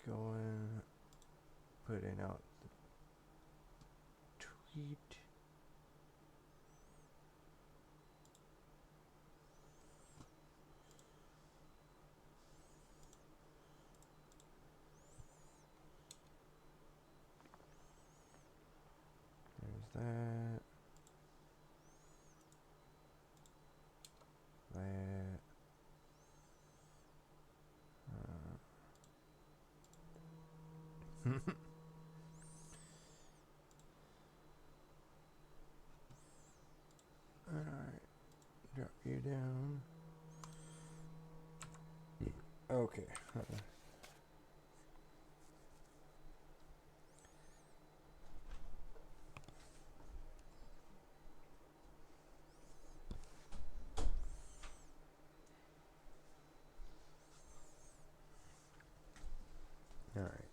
going, putting out the tweet. There's that. That. Alright. Drop you down. Okay. Alright.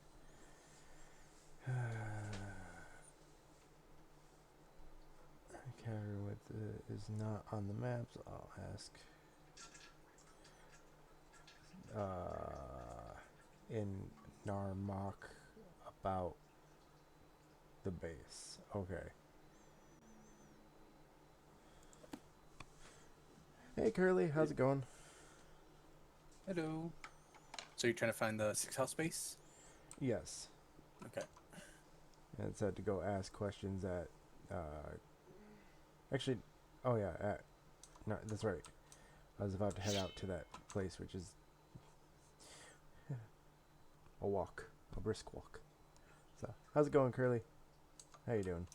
Carrot is not on the maps. I'll ask in Narmak about the base. Okay. Hey Curly, how's it going? Hello. So you're trying to find the 6 house base? Yes. Okay. And it said to go ask questions at actually oh yeah, no, that's right. I was about to head out to that place, which is a walk, a brisk walk. So, how's it going, Curly? How you doing?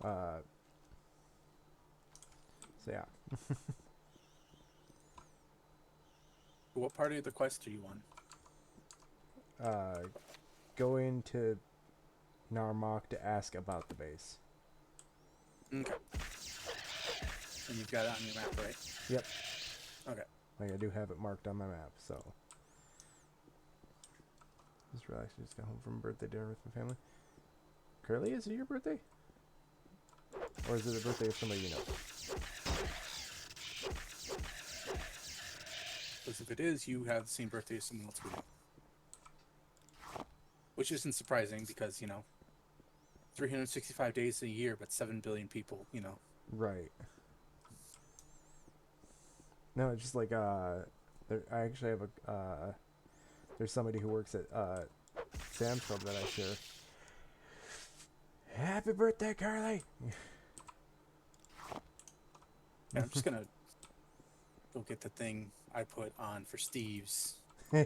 So yeah. What part of the quest are you on? Going to Narmak to ask about the base. Okay. And you've got it on your map, right? Yep. Okay. Like I do have it marked on my map, so. Just relax. Just got home from birthday dinner with my family. Curly, is it your birthday? Or is it the birthday of somebody you know? Because if it is, you have the same birthday as someone else we know. Which isn't surprising because, 365 days a year, but 7 billion people, Right. No, it's just like I actually have a there's somebody who works at Sam's Club that I share. Happy birthday, Carly! Yeah, I'm just going to go get the thing I put on for Steve's. Yeah,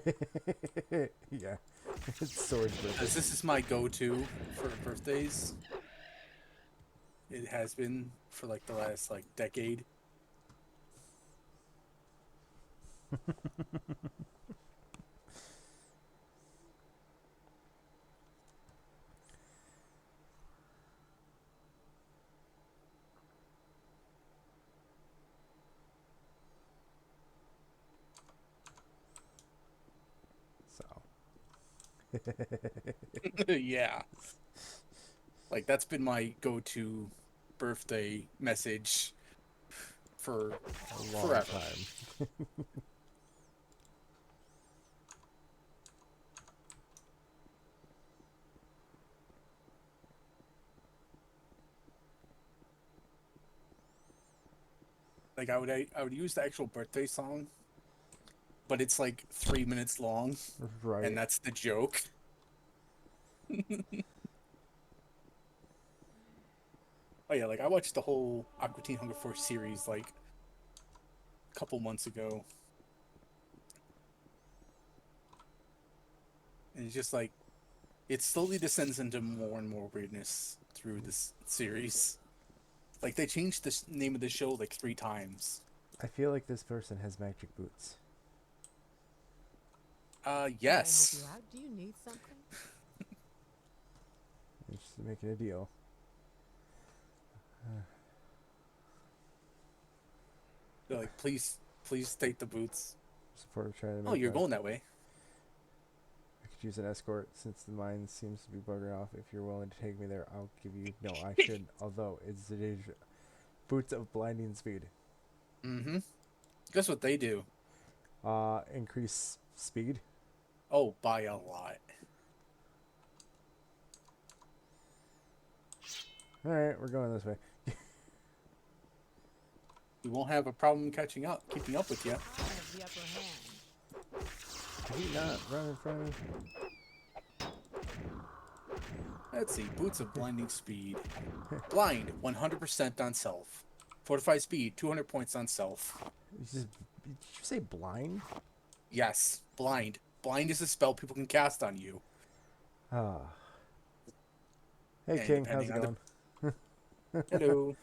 it's Sword's birthday. Because this is my go-to for birthdays. It has been for like the last decade. So. Yeah. Like that's been my go-to birthday message for A long forever. time. Like I would use the actual birthday song, but it's like 3 minutes long, and Right. that's the joke. Oh yeah, like I watched the whole Aqua Teen Hunger Force series like a couple months ago, and it's just like it slowly descends into more and more weirdness through this series. Like they changed the name of the show like 3 times. I feel like this person has magic boots. Can I help you Yes. out? Do you need something? It's just making a deal. They're like, please take the boots. Support of trying to Oh, make you're a. going that way. I could use an escort since the mine seems to be buggering off. If you're willing to take me there, I'll give you. No, I should. Although it's the boots of blinding speed. Mm-hmm. Guess what they do? Increase speed. Oh, by a lot. All right, we're going this way. We won't have a problem keeping up with you. I have the upper hand. Did he not run in front of me? Let's see. Boots of blinding speed. Blind, 100% on self. Fortified speed, 200 points on self. Did you say blind? Yes, blind. Blind is a spell people can cast on you. Ah. Hey, And King, how's depending it on going? Hello.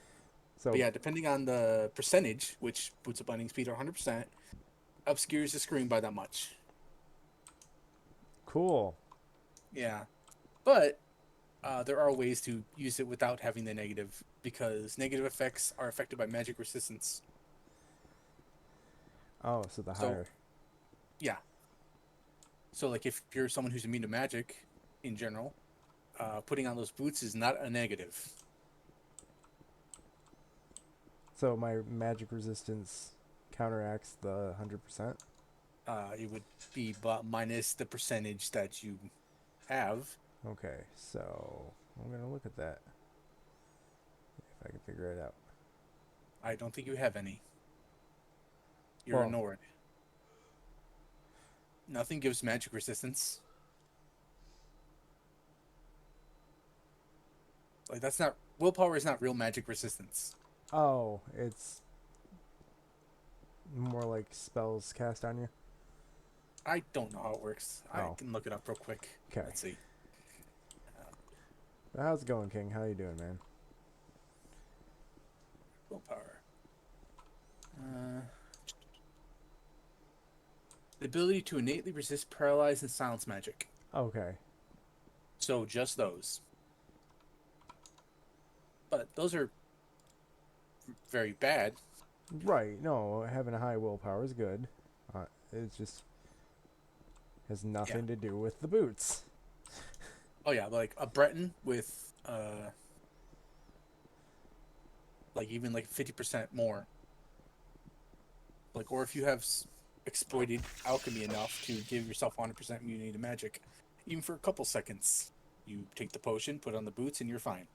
So, But yeah, depending on the percentage, which Boots of blinding speed are 100%, obscures the screen by that much. cool. Yeah. But there are ways to use it without having the negative, because negative effects are affected by magic resistance. Oh, so the So, higher. yeah. So, like, if you're someone who's immune to magic in general, putting on those boots is not a negative. So my magic resistance counteracts the 100%. It would be minus the percentage that you have. Okay, so I'm gonna look at that if I can figure it out. I don't think you have any. You're Well- a Nord. Nothing gives magic resistance. Like, that's not... Willpower is not real magic resistance. Oh, it's more like spells cast on you. I don't know how it works. I Oh. can look it up real quick. 'Kay. Let's see. How's it going, King? How you doing, man? Willpower. The ability to innately resist paralyze and silence magic. Okay. So just those. But those are very bad. Right. No, having a high willpower is good. It just has nothing to do with the boots. Oh yeah, like a Breton with like even like 50% more. Like, or if you have exploited alchemy enough to give yourself 100% immunity to magic, even for a couple seconds, you take the potion, put on the boots, and you're fine.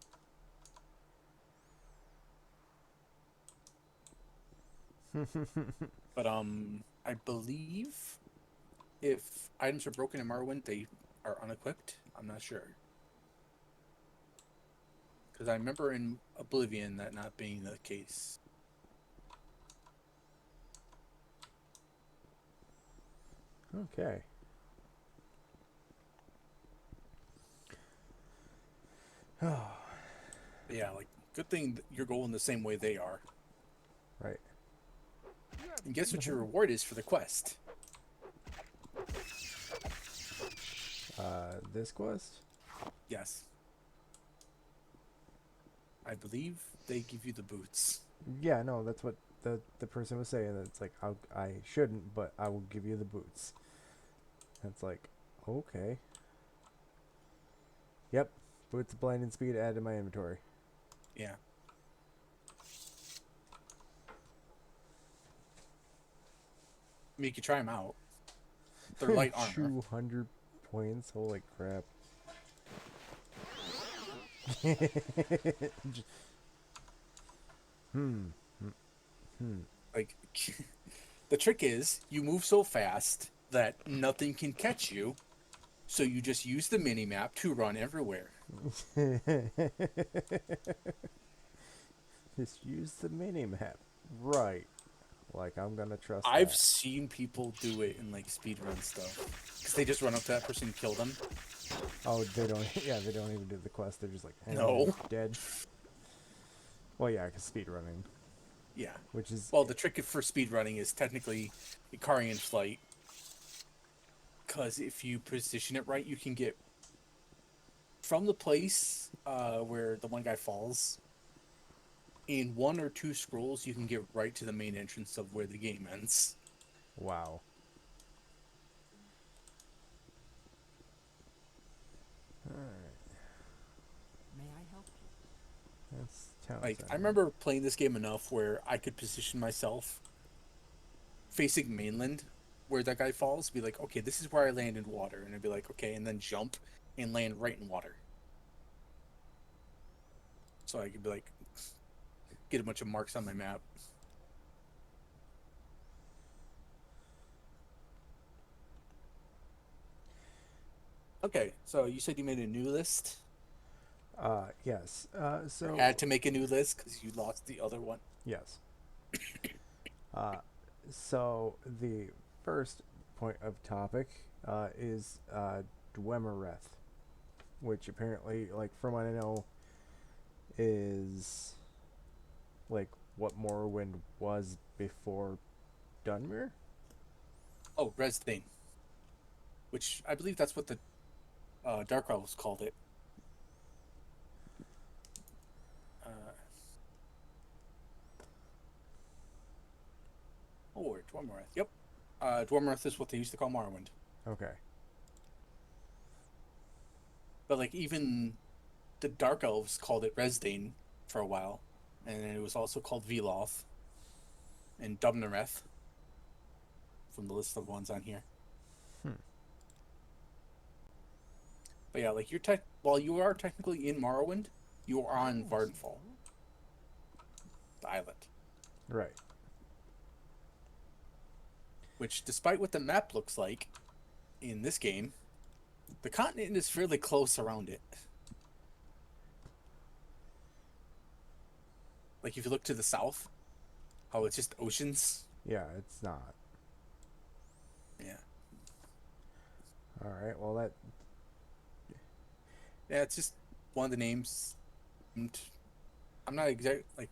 But I believe if items are broken in Morrowind, they are unequipped. I'm not sure. Because I remember in Oblivion that not being the case. Okay. Oh, Yeah, like, good thing that you're going the same way they are. right. And guess what your reward is for the quest? This quest? Yes. I believe they give you the boots. Yeah, no, that's what the person was saying. That it's like I shouldn't, but I will give you the boots. That's like, okay. Yep, boots of blinding speed added to my inventory. Yeah. I mean, you can try them out. They're light armor. 200 points. Holy crap. Just- Like, the trick is, you move so fast that nothing can catch you, so you just use the mini-map to run everywhere. Just use the mini map. Right. Like, I'm gonna trust I've that. seen people do it in, like, speedrun stuff. Because they just run up to that person and kill them. Oh, they don't. Yeah, they don't even do the quest. They're just like, "Hey, No. you're dead." Well, yeah, because speedrunning, Yeah. which is Well, the trick for speedrunning is technically Ikarian flight. Because if you position it right, you can get from the place where the one guy falls. In 1 or 2 scrolls, you can get right to the main entrance of where the game ends. wow. May I help you? That's town Like, center. I remember playing this game enough where I could position myself facing mainland where that guy falls, be like, okay, this is where I land in water, and I'd be like, okay, and then jump and land right in water. So I could be like, get a bunch of marks on my map. Okay, so you said you made a new list. Yes. Or So had to make a new list because you lost the other one. yes. So the first point of topic is Dwemereth, which apparently, like from what I know, is like what Morrowind was before Dunmer. Oh, Resdane, which I believe that's what the Dark Elves called it. Uh, or Dwemereth. Yep. Dwemereth is what they used to call Morrowind. Okay. But like even the Dark Elves called it Resdane for a while, and it was also called Veloth and Dubnereth from the list of ones on here. But yeah, like while you are technically in Morrowind, you are on Vardenfall, the island. Right. Which, despite what the map looks like in this game, the continent is fairly close around it. Like if you look to the south, how it's just oceans. Yeah, it's not. Yeah. All right. Well, that. Yeah, it's just one of the names. And I'm not exact like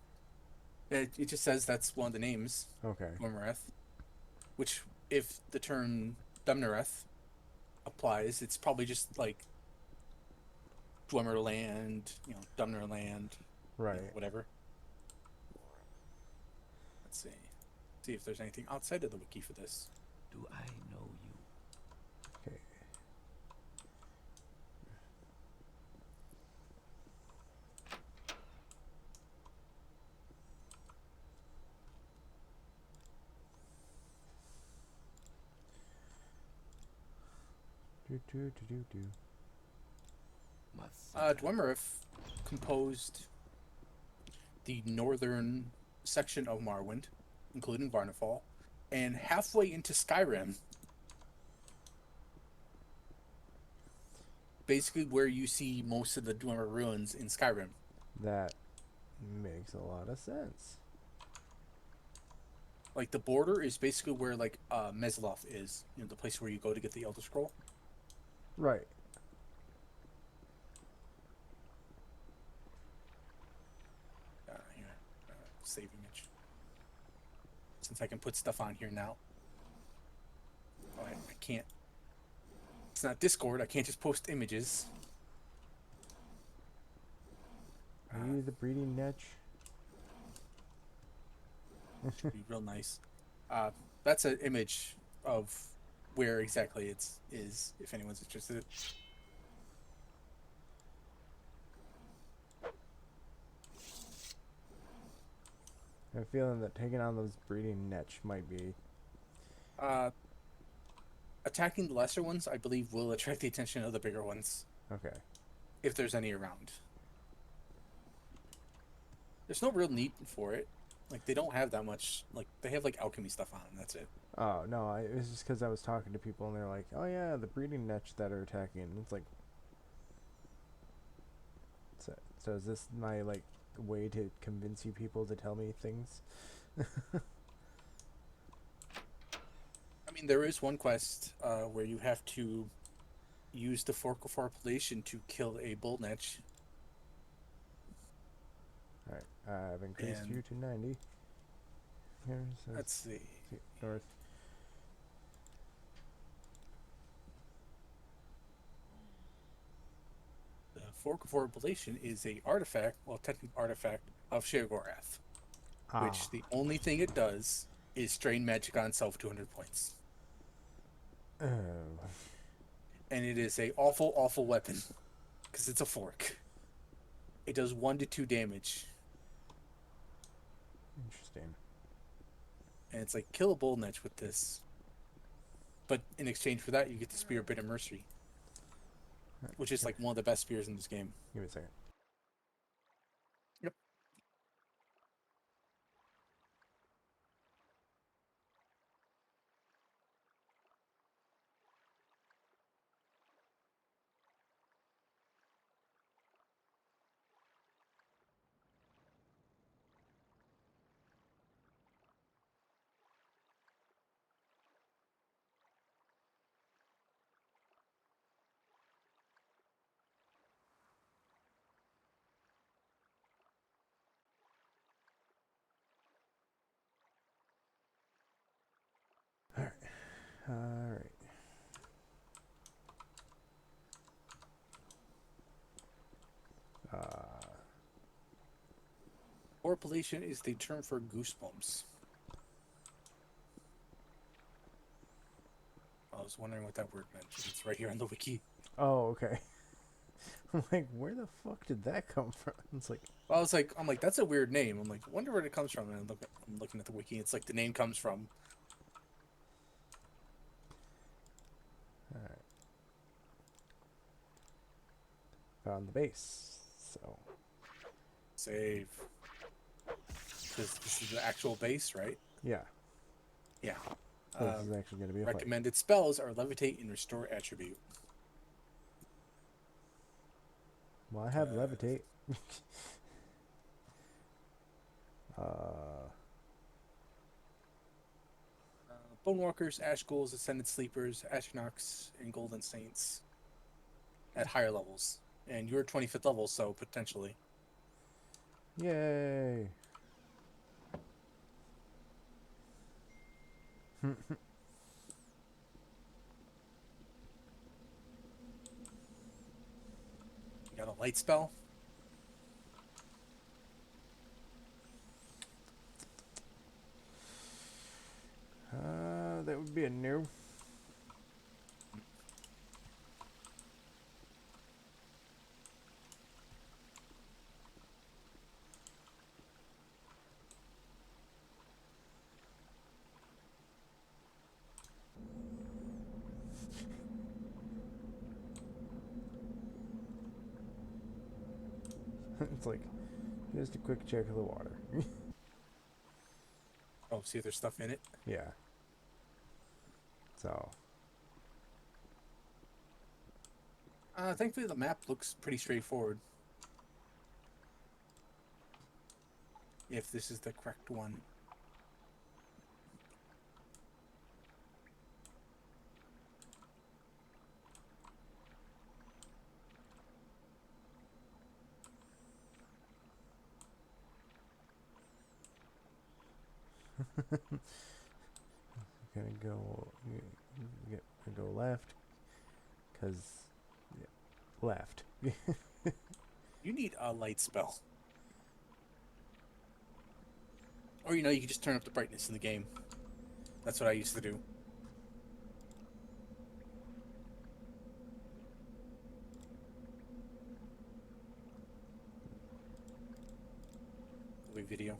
it just says that's one of the names, Okay. Dwemereth. Which, if the term Dumnereth applies, it's probably just like Dwemerland, Dumnerland, Right. whatever. Let's see. See if there's anything outside of the wiki for this. Do I know you? Okay. Do. Dwemereth composed the northern section of Morrowind, including Varnafall, and halfway into Skyrim. Basically where you see most of the Dwemer ruins in Skyrim. That makes a lot of sense. Like the border is basically where like Mesloth is, the place where you go to get the Elder Scroll. Right. Here, save image. Since I can put stuff on here now. Oh, I can't. It's not Discord. I can't just post images. Are you the breeding niche? Should be real nice. That's an image of where exactly it is, if anyone's interested. I have a feeling that taking on those breeding niche might be. Attacking the lesser ones, I believe, will attract the attention of the bigger ones, Okay. if there's any around. There's no real need for it. Like, they don't have that much. Like, they have, like, alchemy stuff on them. That's it. Oh, no. It was just because I was talking to people and they're like, oh, yeah, the breeding niche that are attacking. And it's like. So is this my, like, way to convince you people to tell me things? I mean, there is one quest where you have to use the Fork of Arpulation to kill a bullnetch. Alright. I've increased And- you to 90. Here's Let's see. north. The Fork of Arpulation is a artifact, well, technically artifact of Sheogorath, which the only thing it does is strain magic on self 200 points. Oh. And it is a awful, awful weapon because it's a fork. It does 1 to 2 damage, Interesting. and it's like kill a bullnetch with this. But in exchange for that, you get the Spear of Bitter Mercy, which is like one of the best spears in this game. Give me a second. Yep. All right. Horripilation is the term for goosebumps. I was wondering what that word meant. It's right here on the wiki. Oh, okay. I'm like, where the fuck did that come from? It's like, I'm like, that's a weird name. I'm like, wonder where it comes from. And I'm looking at the wiki. It's like the name comes from. all right. Found the base. So, Save. This is the actual base, right? yeah. Yeah. So this is actually going to be a fight. Recommended spells are Levitate and Restore Attribute. Well, I have levitate. Bonewalkers, Ash Ghouls, Ascended Sleepers, Astronauts, and Golden Saints at higher levels. And you're 25th level, so potentially. Yay. You got a light spell. That would be a new. It's like just a quick check of the water. Oh, see if there's stuff in it. Yeah. So. Thankfully, the map looks pretty straightforward. If this is the correct one. Gonna go. Go left. Cause, yeah, left. You need a light spell. Or, you know, you can just turn up the brightness in the game. That's what I used to do. Video.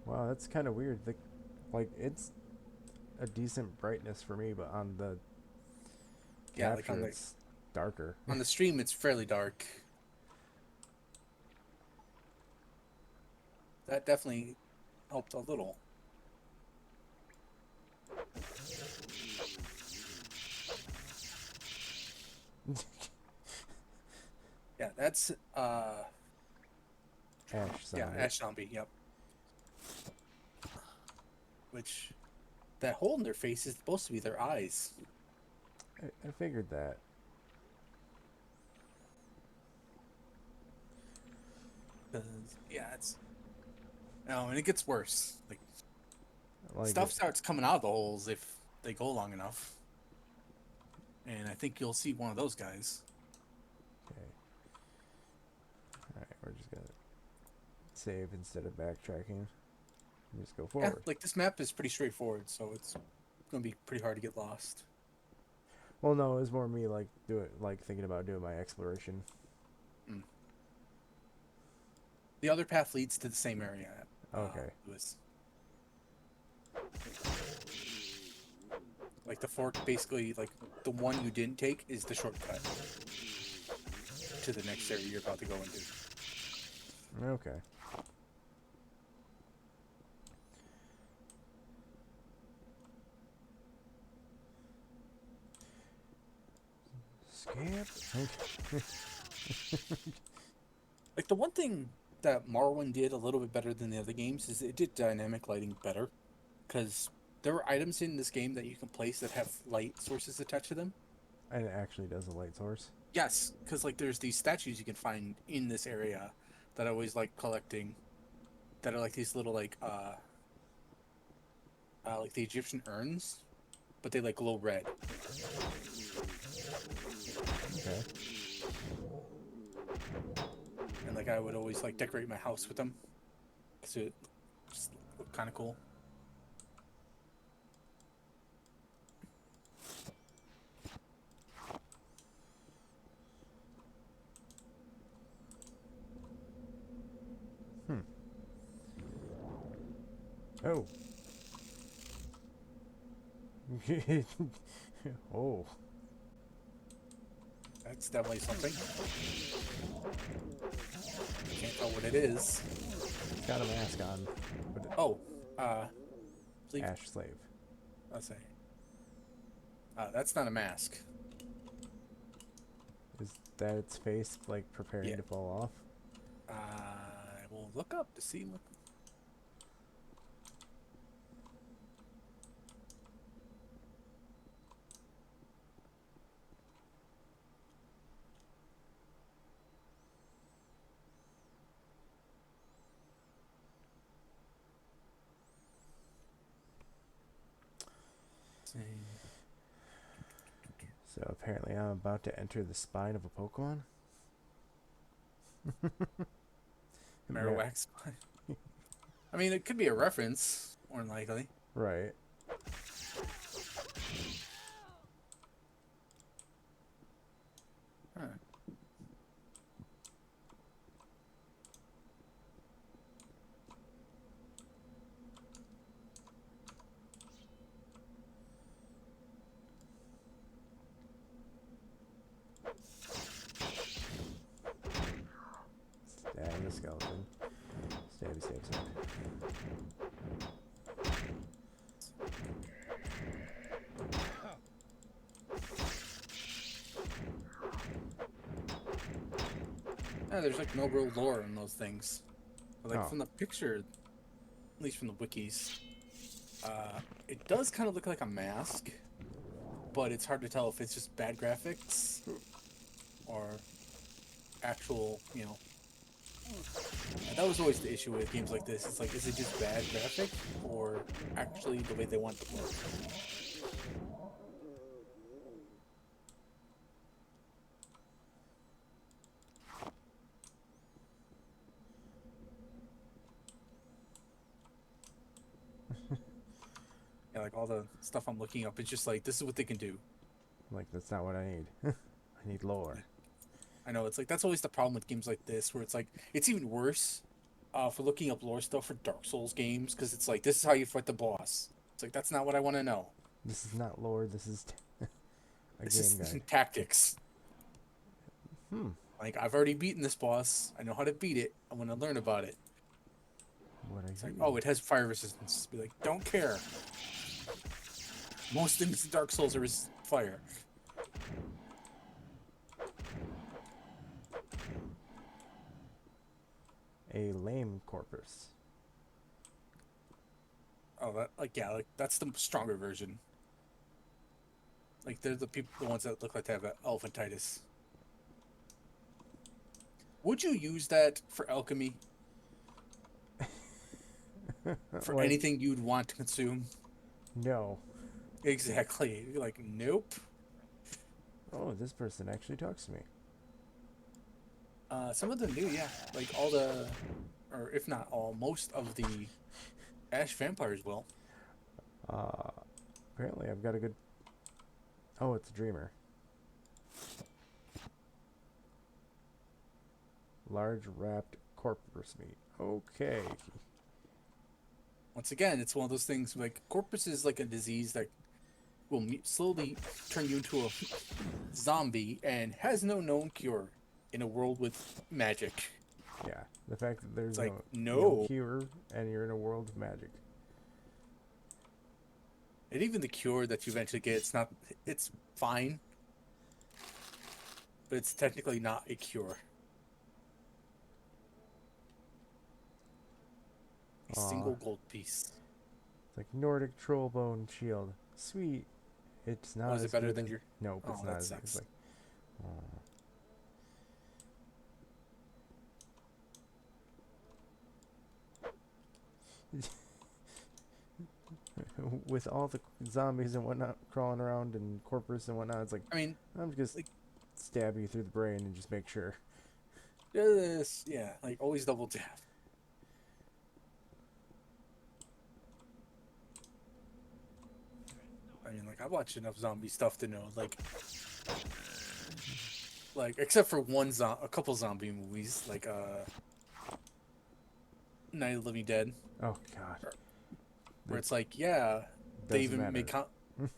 Wow, that's kind of weird. Like, it's a decent brightness for me, but on the Yeah, capture, like on it's darker. On the stream, it's fairly dark. That definitely helped a little. Yeah, that's Ash zombie. yeah, Ash Zombie, yep. Which that hole in their face is supposed to be their eyes. I figured that. Yeah, it's and it gets worse. Like Like starts coming out of the holes if they go long enough. And I think you'll see one of those guys. Okay. Alright, we're just gonna save instead of backtracking. Just go forward. Yeah, like this map is pretty straightforward, so it's gonna be pretty hard to get lost. Well, no, it was more me like thinking about doing my exploration. The other path leads to the same area. Okay. Lewis. Like the fork, basically, like the one you didn't take is the shortcut to the next area you're about to go into. Okay. Scamp. Like the one thing that Morrowind did a little bit better than the other games is it did dynamic lighting better, because there are items in this game that you can place that have light sources attached to them. And it actually does a light source. Yes, because like there's these statues you can find in this area that I always like collecting, that are like these little like the Egyptian urns, but they like glow red. Okay. And like I would always like decorate my house with them, so it just looked kind of cool. Oh. Oh. That's definitely something. Can't tell what it is. It's got a mask on. But Oh, please. Ash Slave. I'll say. That's not a mask. Is that its face, like, preparing Yeah. to fall off? I will look up to see what. So apparently I'm about to enter the spine of a Pokemon? Marowak. I mean, it could be a reference, more than likely. Right. Huh. Stab the skeleton. Stabby, stab, stab. Yeah, there's like no real lore in those things. But like Oh. from the picture, at least from the wikis, it does kind of look like a mask, but it's hard to tell if it's just bad graphics or actual, you know. And that was always the issue with games like this. It's like, is it just bad graphic or actually the way they want it to work? Yeah, like all the stuff I'm looking up, it's just like, this is what they can do. Like, that's not what I need. I need lore. I know, it's like, that's always the problem with games like this, where it's like, it's even worse for looking up lore stuff for Dark Souls games, because it's like, this is how you fight the boss. It's like, that's not what I want to know. This is not lore, this is a This game is guide. tactics. Hmm. Like, I've already beaten this boss. I know how to beat it. I want to learn about it. What I It's like, hear. oh, it has fire resistance. Be like, don't care. Most things in Dark Souls are fire. A lame corpus. Oh, that yeah, like that's the stronger version. Like they're the ones that look like they have elephantitis. Would you use that for alchemy? For What? anything you'd want to consume? No. Exactly. You're like, nope. Oh, this person actually talks to me. Some of them do, yeah. Like all the, or if not all, most of the Ash vampires will. Apparently I've got a good... Oh, it's a dreamer. Large wrapped corpus meat. Okay. once again, it's one of those things like corpus is like a disease that will slowly turn you into a zombie and has no known cure in a world with magic. Yeah, the fact that there's It's like, no no. cure and you're in a world of magic. And even the cure that you eventually get, it's fine, but it's technically not a cure. A Aw. single gold piece. It's like Nordic Trollbone Shield. Sweet. It's not Was as it better good than as... your? Nope, Oh, it's that not as good. sucks. It's like... With all the zombies and whatnot crawling around and corpus and whatnot, it's like, I mean, I'm just like, stab you through the brain and just make sure. yeah, like always double tap. I mean, like I watch enough zombie stuff to know, like except for a couple zombie movies, like Night of the Living Dead, Oh god, where it's like, yeah, they doesn't even matter.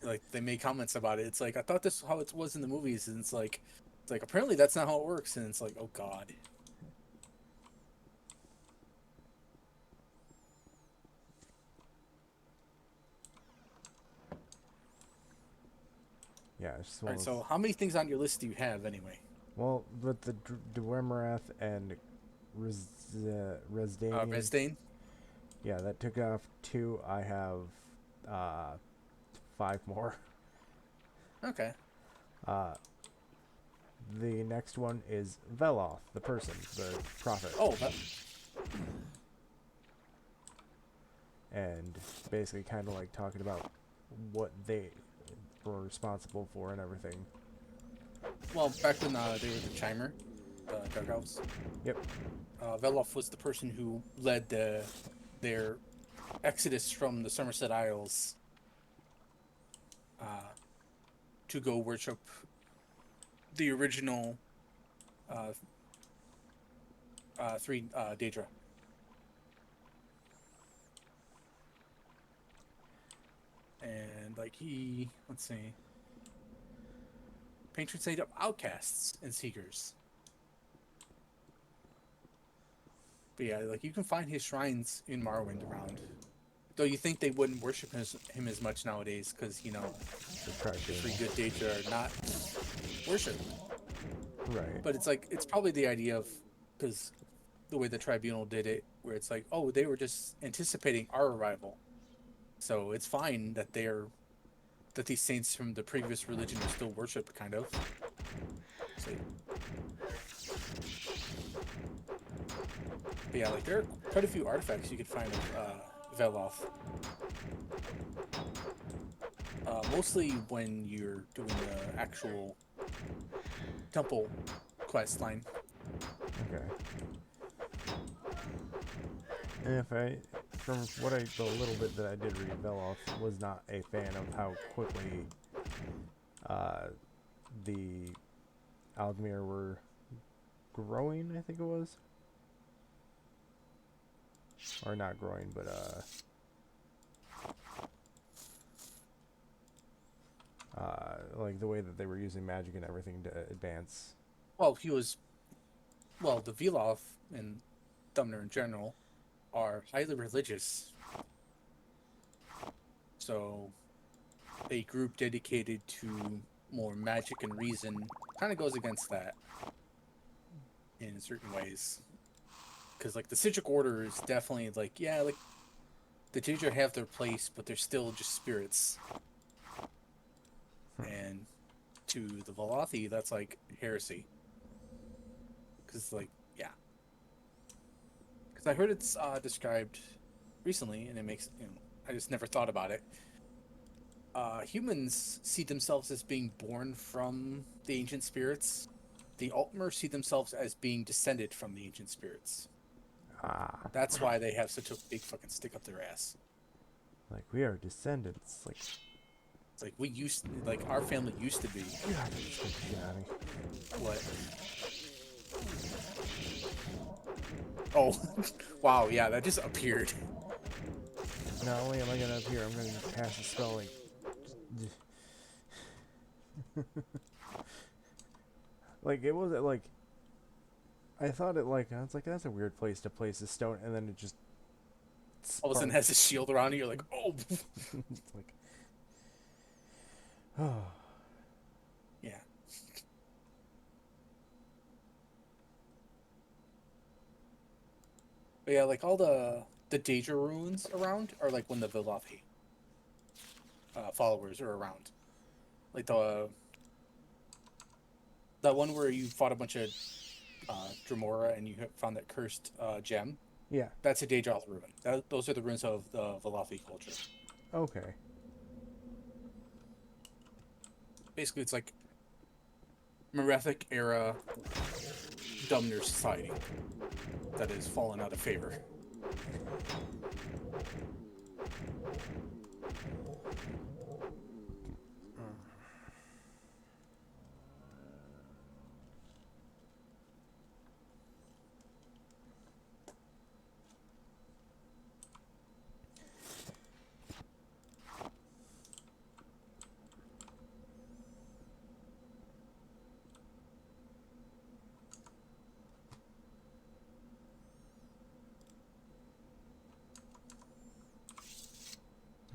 like they made comments about it. It's like I thought this is how it was in the movies, and it's like apparently that's not how it works, and it's like, oh god. Yeah, it's just All one right, of so those... how many things on your list do you have anyway? Well, with the Dwemer and Resdanian, Resdane? yeah, that took off 2. I have 5 more. Okay. The next one is Veloth, the person, the prophet. Oh, that, And basically kind of like talking about what they were responsible for and everything. well, back when they were the Chimer, Dark Elves. Yep. Veloth was the person who led their exodus from the Somerset Isles to go worship the original 3 Daedra. And like let's see, patron saint of outcasts and seekers. But yeah, like you can find his shrines in Morrowind around. Though you think they wouldn't worship him as much nowadays, because The the tribunal. 3 good Daedra are not worshipped. Right. But it's probably the idea of, because the way the tribunal did it, where it's like, oh, they were just anticipating our arrival, so it's fine that these saints from the previous religion are still worshipped, kind of. So, but yeah, like there are quite a few artifacts you could find of Veloth. Mostly when you're doing the actual temple quest line. Okay. And from the little bit that I did read, Veloth was not a fan of how quickly the Aldmir were growing, I think it was. Or not growing, but like the way that they were using magic and everything to advance. Well, the Veloth and Thumner in general are highly religious. So a group dedicated to more magic and reason kind of goes against that in certain ways. Because like the Citric Order is definitely like, yeah, like the Daedra have their place, but they're still just spirits. And to the Velothi, that's like heresy. Because like, yeah. Because I heard it's described recently, and it makes, I just never thought about it. Humans see themselves as being born from the ancient spirits. The Altmer see themselves as being descended from the ancient spirits. Ah, That's why they have such a big fucking stick up their ass. like we are descendants. Like, It's like our family used to be. God, that's good shit out of me. What? Oh, wow, yeah, that just appeared. Not only am I gonna appear, I'm gonna cast a spell like. Like it wasn't like. I thought it like I was like that's a weird place to place a stone, and then it just. All of a sudden, has a shield around you. You're like, oh. It's like. Oh. Yeah. But yeah, like all the Daedra ruins around are like when the Villafi followers are around. Like that one where you fought a bunch of Dremora and you found that cursed gem. Yeah. That's a Daedra ruin. Those are the ruins of the Villafi culture. Okay. Basically, it's like Merethic era Dumner society that has fallen out of favor.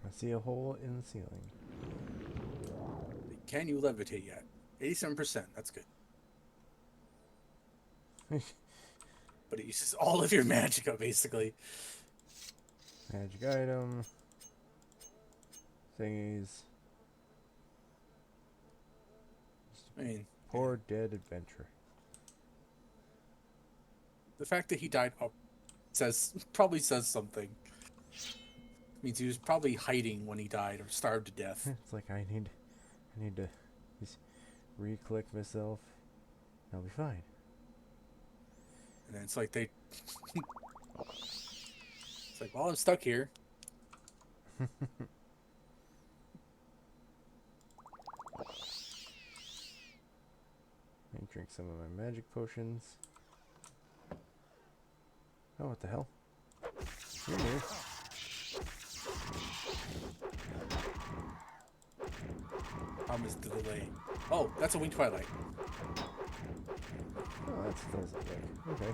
I see a hole in the ceiling. Can you levitate yet? 87%. That's good. But it uses all of your magicka, basically. Magic item. Thingies. I mean, Poor dead adventurer. the fact that he died up probably says something. Means he was probably hiding when he died or starved to death. It's like I need to just re-click myself. I'll be fine. And then it's like it's like, well, I'm stuck here. Let me drink some of my magic potions. Oh, what the hell? You're new. Problem is the delay. Oh, that's a Winged Twilight. Oh, that's those like. Okay.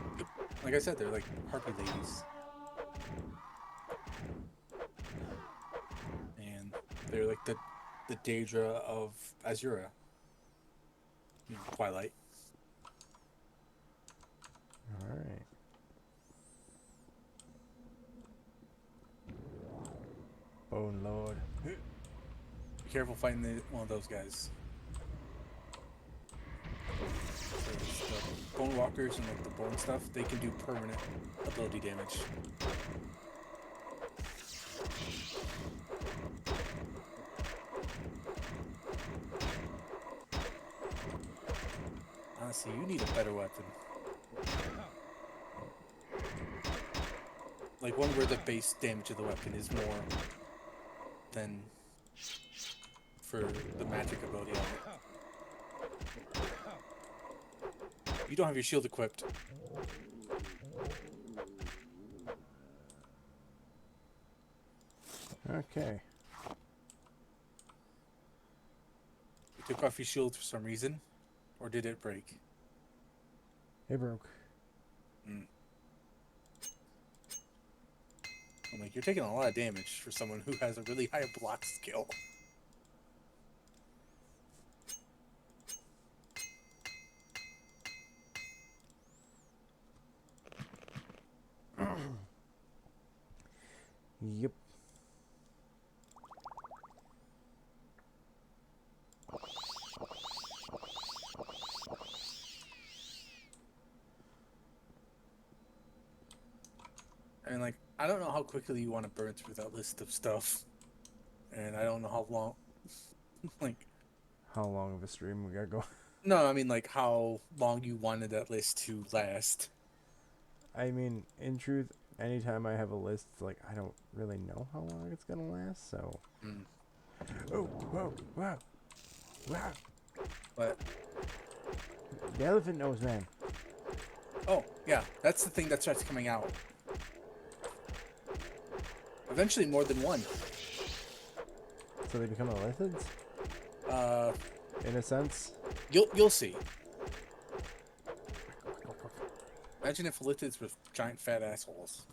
Like I said, they're like harpy ladies. And they're like the Daedra of Azura. You know, Twilight. Alright. Bone Lord. Be careful fighting one of those guys. The bone walkers and like the bone stuff, they can do permanent ability damage. Honestly, you need a better weapon. Like one where the base damage of the weapon is more than for the magic ability of it. You don't have your shield equipped. Okay. You took off your shield for some reason, or did it break? It broke. I'm like, you're taking a lot of damage for someone who has a really high block skill. Yep. I mean, like, I don't know how quickly you want to burn through that list of stuff. And I don't know how long. Like, How long of a stream we gotta go? no, I mean, like, how long you wanted that list to last. I mean, in truth, anytime I have a list, like, I don't really know how long it's gonna last, so. Mm. Oh, whoa, wow. Wow. But, The elephant nose man. oh, yeah, that's the thing that starts coming out. Eventually, more than one. So they become elithids, Uh, in a sense. you'll see. Imagine if lithids with giant fat assholes.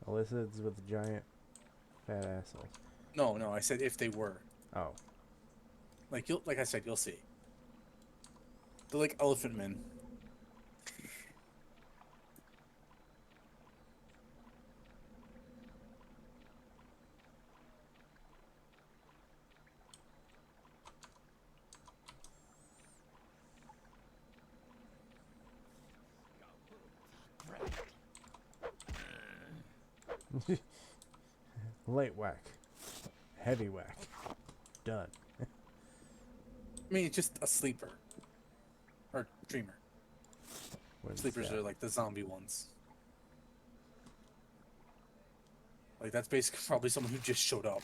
Elithids with giant fat assholes. No, I said if they were. Oh. Like I said, you'll see. They're like elephant men. Light whack. Heavy whack. Done. I mean, it's just a sleeper. Or dreamer. When's Sleepers that? are like the zombie ones. Like, that's basically probably someone who just showed up.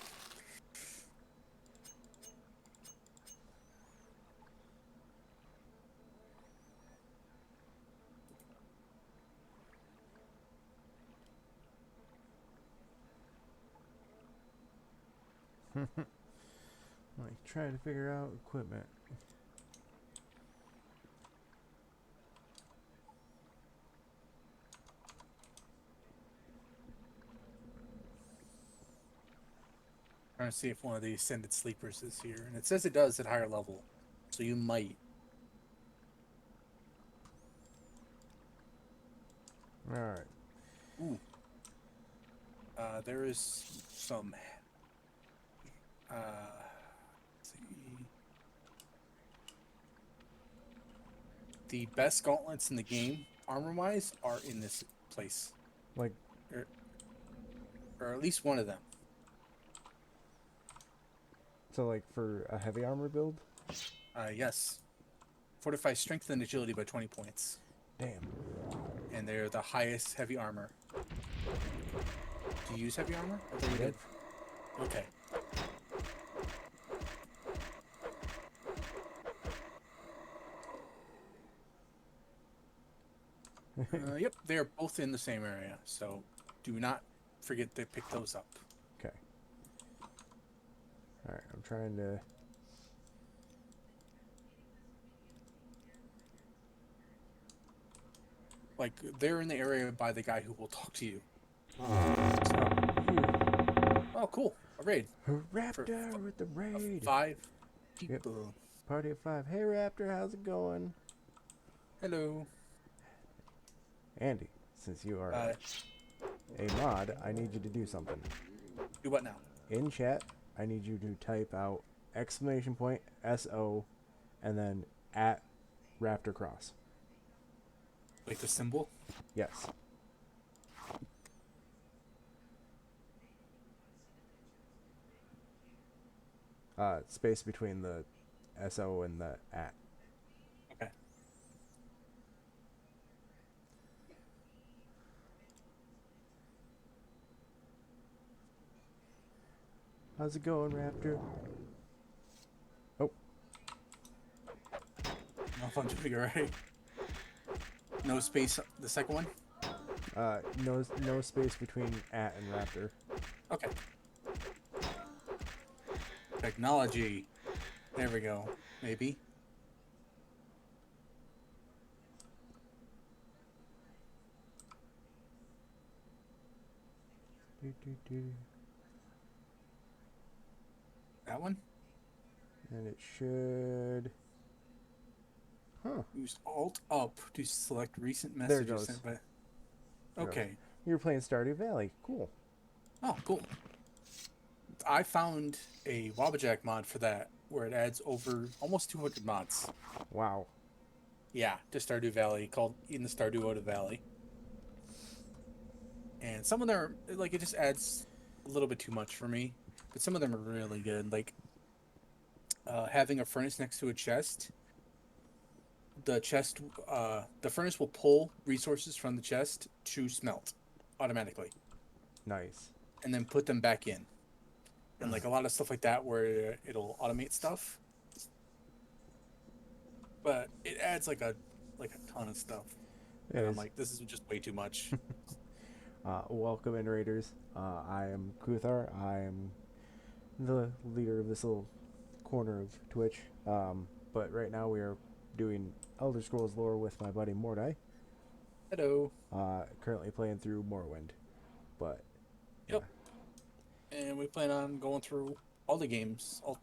Like trying to figure out equipment. Trying to see if one of the ascended sleepers is here. And it says it does at higher level. So you might. Alright. Ooh. There is some. Let's see. The best gauntlets in the game, armor-wise, are in this place. Like, Or at least one of them. so like for a heavy armor build? Yes. Fortify strength and agility by 20 points. Damn. And they're the highest heavy armor. Do you use heavy armor? I thought you did. Okay. Yep, they're both in the same area, so do not forget to pick those up. Okay. Alright, I'm trying to... Like, they're in the area by the guy who will talk to you. Oh, cool. A raid. Raptor with the raid! 5 people. Party of 5. Hey Raptor, how's it going? Hello. Andy, since you are a mod, I need you to do something. Do what now? In chat, I need you to type out exclamation point SO and then at Raptor Cross. Like the symbol? Yes. Space between the SO and the at. Okay. How's it going, Raptor? Oh. No fun to figure out. No space. The second one? No space between at and Raptor. Okay. Technology. There we go. Maybe. That one? And it should... Huh. Use Alt Up to select recent There it messages goes. sent by. There it Okay. You're playing Stardew Valley. Cool. Oh, cool. I found a Wabbajack mod for that where it adds over almost 200 mods. Wow. Yeah, to Stardew Valley, called In the Stardew Oda Valley. And some of them are, like, it just adds a little bit too much for me. But some of them are really good. Like, having a furnace next to a chest. The furnace will pull resources from the chest to smelt automatically. Nice. And then put them back in. And, like, a lot of stuff like that where it'll automate stuff. But it adds, like a ton of stuff. Yeah, And I'm like, this is just way too much. Welcome in, Raiders. I am Kuthar. I am the leader of this little corner of Twitch. But right now we are doing Elder Scrolls lore with my buddy Mordai. Hello. Currently playing through Morrowind. But Yep. And we plan on going through all the games, all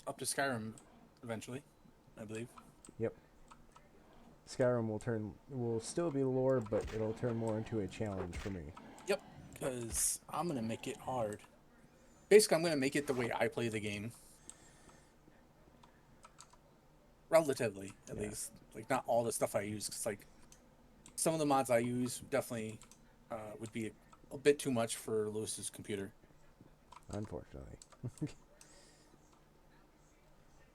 up to Skyrim, eventually, I believe. Yep. Skyrim will still be lore, but it'll turn more into a challenge for me. Yep. Because I'm gonna make it hard. Basically, I'm gonna make it the way I play the game. Relatively, at least. Like, not all the stuff I use, because like some of the mods I use definitely would be a bit too much for Lewis's computer. Unfortunately.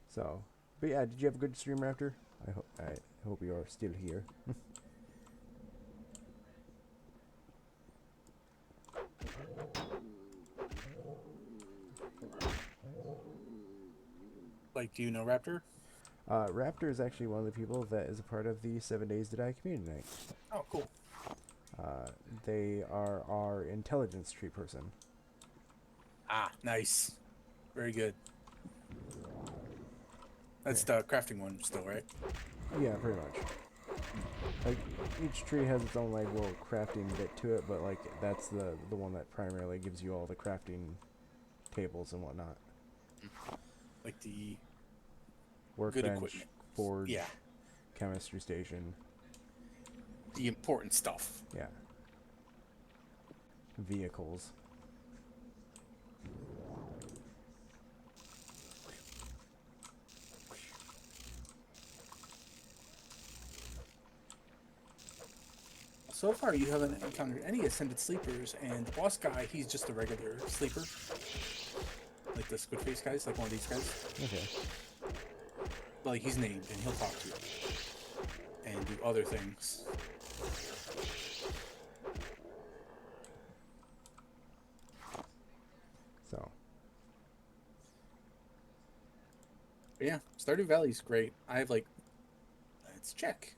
So, but yeah, did you have a good stream, Raptor? I hope you are still here. Like, do you know Raptor? Raptor is actually one of the people that is a part of the 7 Days to Die community night. Oh, cool. They are our intelligence tree person. Ah, nice. Very good. That's the crafting one still, right? Yeah, pretty much. Like, each tree has its own like little crafting bit to it, but like that's the one that primarily gives you all the crafting tables and whatnot. Like the Workbench, equipment. forge, Yeah. chemistry station. The important stuff. Yeah. Vehicles. So far, you haven't encountered any ascended sleepers, and the boss guy, he's just a regular sleeper. Like the squid face guys, like one of these guys. Okay. But like, he's named, and he'll talk to you. And do other things. So. But yeah, Stardew Valley's great. I have like, let's check.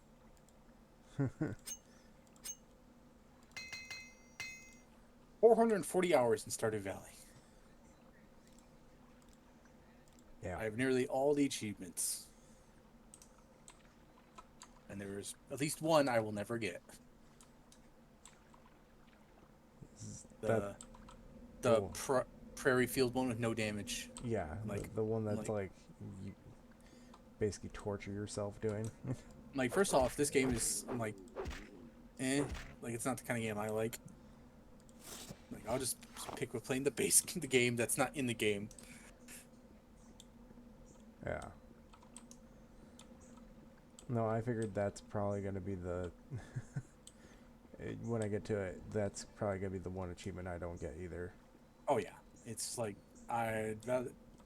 440 hours in Stardew Valley. Yeah. I have nearly all the achievements. And there's at least one I will never get. The Cool. prairie field one with no damage. Yeah, like- the one that's like- like you basically torture yourself doing. Like, first off, this game is, I'm like, like, it's not the kind of game I like. Like, I'll just pick with playing the base the game that's not in the game. Yeah. No, I figured that's probably going to be the... when I get to it, that's probably going to be the one achievement I don't get either. Oh, yeah. It's like,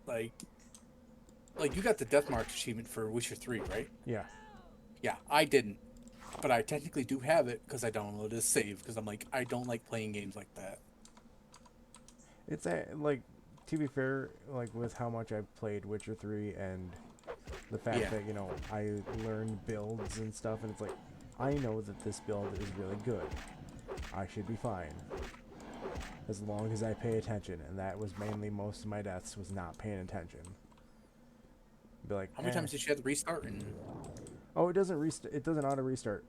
like, you got the Death March achievement for Witcher 3, right? Yeah. Yeah, I didn't. But I technically do have it because I downloaded a save because I'm like, I don't like playing games like that. It's like, to be fair, like with how much I've played Witcher 3 and the fact that, you know, I learned builds and stuff, and it's like, I know that this build is really good. I should be fine. As long as I pay attention, and that was mainly most of my deaths was not paying attention. Be like, How many times did you have to restart? And oh, it doesn't restart. It doesn't auto restart.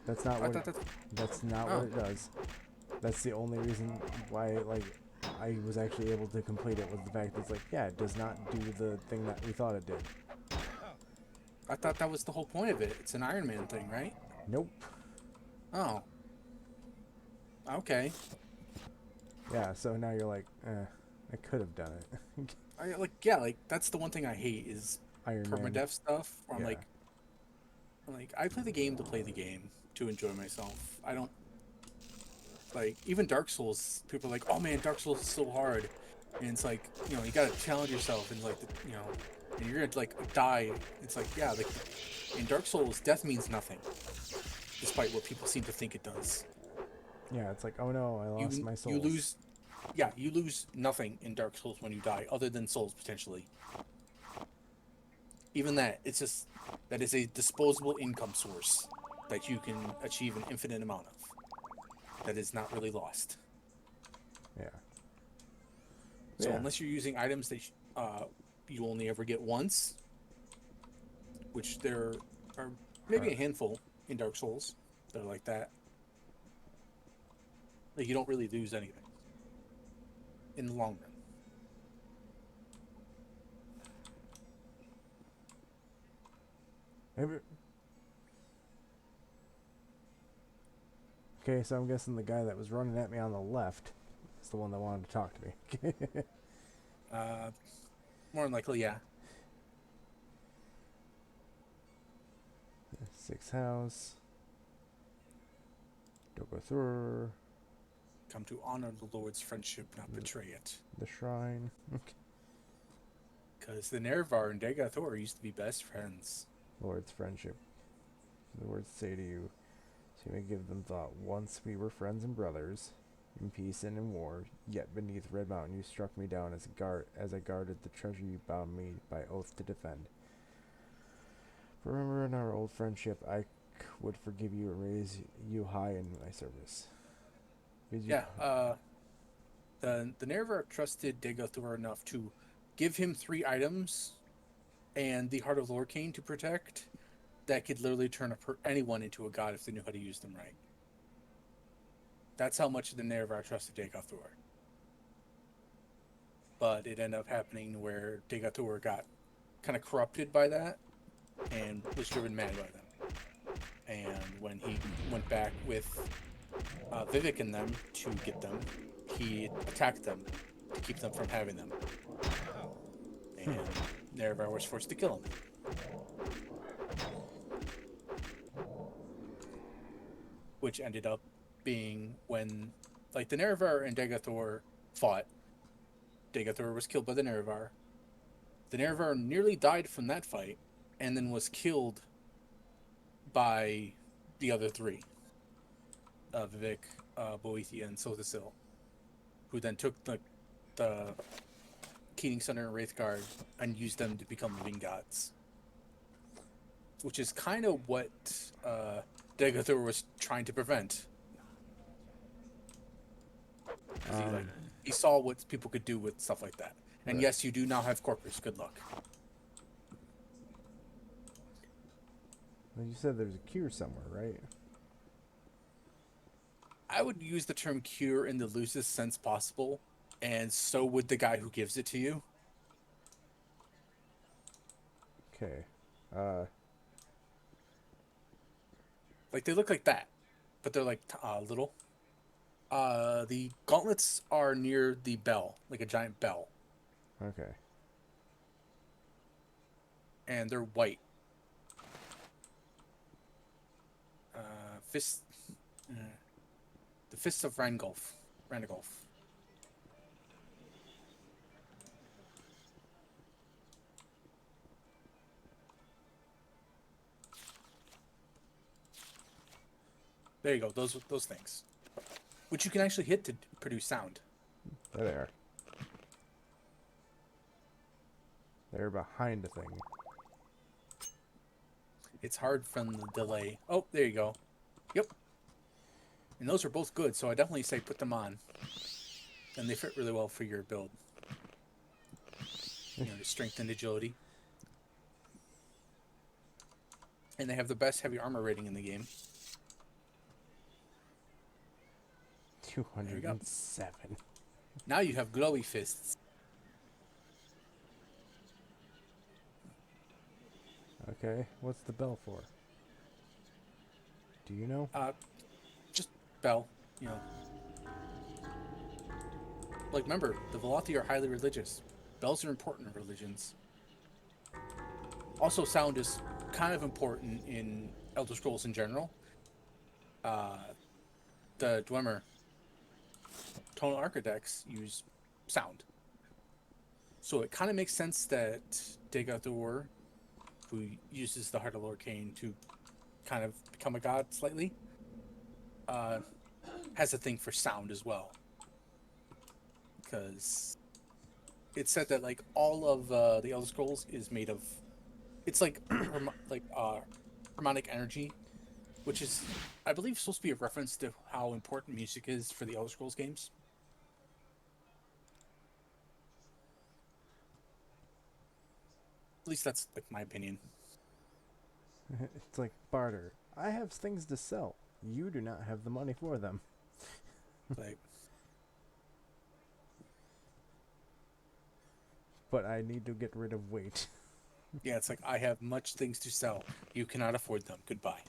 That's not what. That's not what it does. That's the only reason why, like, I was actually able to complete it was the fact that it's like, yeah, it does not do the thing that we thought it did. I thought that was the whole point of it. It's an Iron Man thing, right? Nope. Oh. Okay. Yeah. So now you're like, I could have done it. Like that's the one thing I hate is Iron Man. permadeath stuff. Where Yeah. I'm like, I play the game to play the game to enjoy myself. I don't like even Dark Souls. People are like, oh man, Dark Souls is so hard, and it's like, you know, you gotta challenge yourself and like, you know, and you're gonna like die. It's like, yeah, like in Dark Souls, death means nothing, despite what people seem to think it does. Yeah. It's like, oh no, I lost my soul. You lose nothing in Dark Souls when you die, other than souls potentially. Even that, it's just that is a disposable income source that you can achieve an infinite amount of. that is not really lost. Yeah. So Yeah. unless you're using items that you only ever get once, which there are maybe a handful in Dark Souls that are like that, like you don't really lose anything in the long run. Maybe. Okay, so I'm guessing the guy that was running at me on the left is the one that wanted to talk to me. More than likely, yeah. 6th house. Don't go through Come to honor the Lord's friendship, not betray it. the shrine. Because the Nerevar and Dagathor used to be best friends. Lord's friendship. The words say to you, so you may give them thought. Once we were friends and brothers, in peace and in war. Yet beneath Red Mountain you struck me down as I guarded the treasure you bound me by oath to defend. For remember in our old friendship, I would forgive you and raise you high in my service. Yeah, the Nerevar trusted Dagathor enough to give him 3 items and the Heart of Lorcain to protect that could literally turn anyone into a god if they knew how to use them right. That's how much the Nerevar trusted Dagathor. But it ended up happening where Dagathor got kind of corrupted by that and was driven mad by them. And when he went back with Vivek and them to get them, he attacked them to keep them from having them. And Nerevar was forced to kill him. Which ended up being when, like, the Nerevar and Dagathor fought. Dagathor was killed by the Nerevar. The Nerevar nearly died from that fight, and then was killed by the other 3. Vivek, Boethia, and Sotasil, who then took the Keating Sunder and Wraithguard and used them to become living gods. Which is kind of what Dagathor was trying to prevent. He saw what people could do with stuff like that. And right. yes, you do now have Corpus. Good luck. Well, you said there's a cure somewhere, right? I would use the term cure in the loosest sense possible, and so would the guy who gives it to you. Okay. Like, they look like that, but they're like little. The gauntlets are near the bell, like a giant bell, Okay. and they're white. The Fists of Randolph. There you go. Those things, which you can actually hit to produce sound. There they are. They're behind the thing. It's hard from the delay. Oh, there you go. Yep. And those are both good, so I definitely say put them on. And they fit really well for your build. You know, the strength and agility. And they have the best heavy armor rating in the game. 207. Now you have glowy fists. Okay, what's the bell for? Do you know? Just bell, you know. Like, remember, the Velothi are highly religious. Bells are important in religions. Also, sound is kind of important in Elder Scrolls in general. The Dwemer tonal architects use sound. So it kind of makes sense that Dagathor, who uses the Heart of Lorcain to kind of become a god slightly, has a thing for sound as well. Because it's said that, like, all of the Elder Scrolls is made of, it's like harmonic energy which is, I believe, supposed to be a reference to how important music is for the Elder Scrolls games. At least that's like my opinion. It's like barter. I have things to sell. You do not have the money for them. Like, But I need to get rid of weight. yeah, it's like I have much things to sell. You cannot afford them. Goodbye.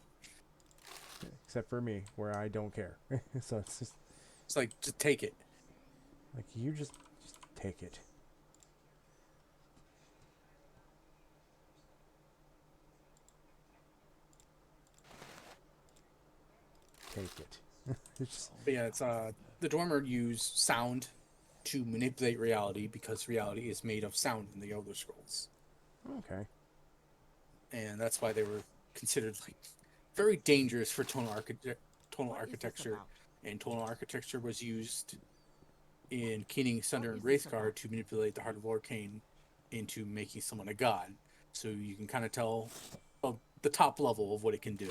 Except for me, where I don't care. So it's just It's like, just take it. like you just take it. Take it. It's just, But yeah, it's the Dwemer use sound to manipulate reality because reality is made of sound in the Elder Scrolls, okay. and that's why they were considered like very dangerous for tonal architecture. about? And tonal architecture was used in Keening, Sunder, and Wraithguard to manipulate the Heart of Lorcain into making someone a god. So you can kind of tell the top level of what it can do.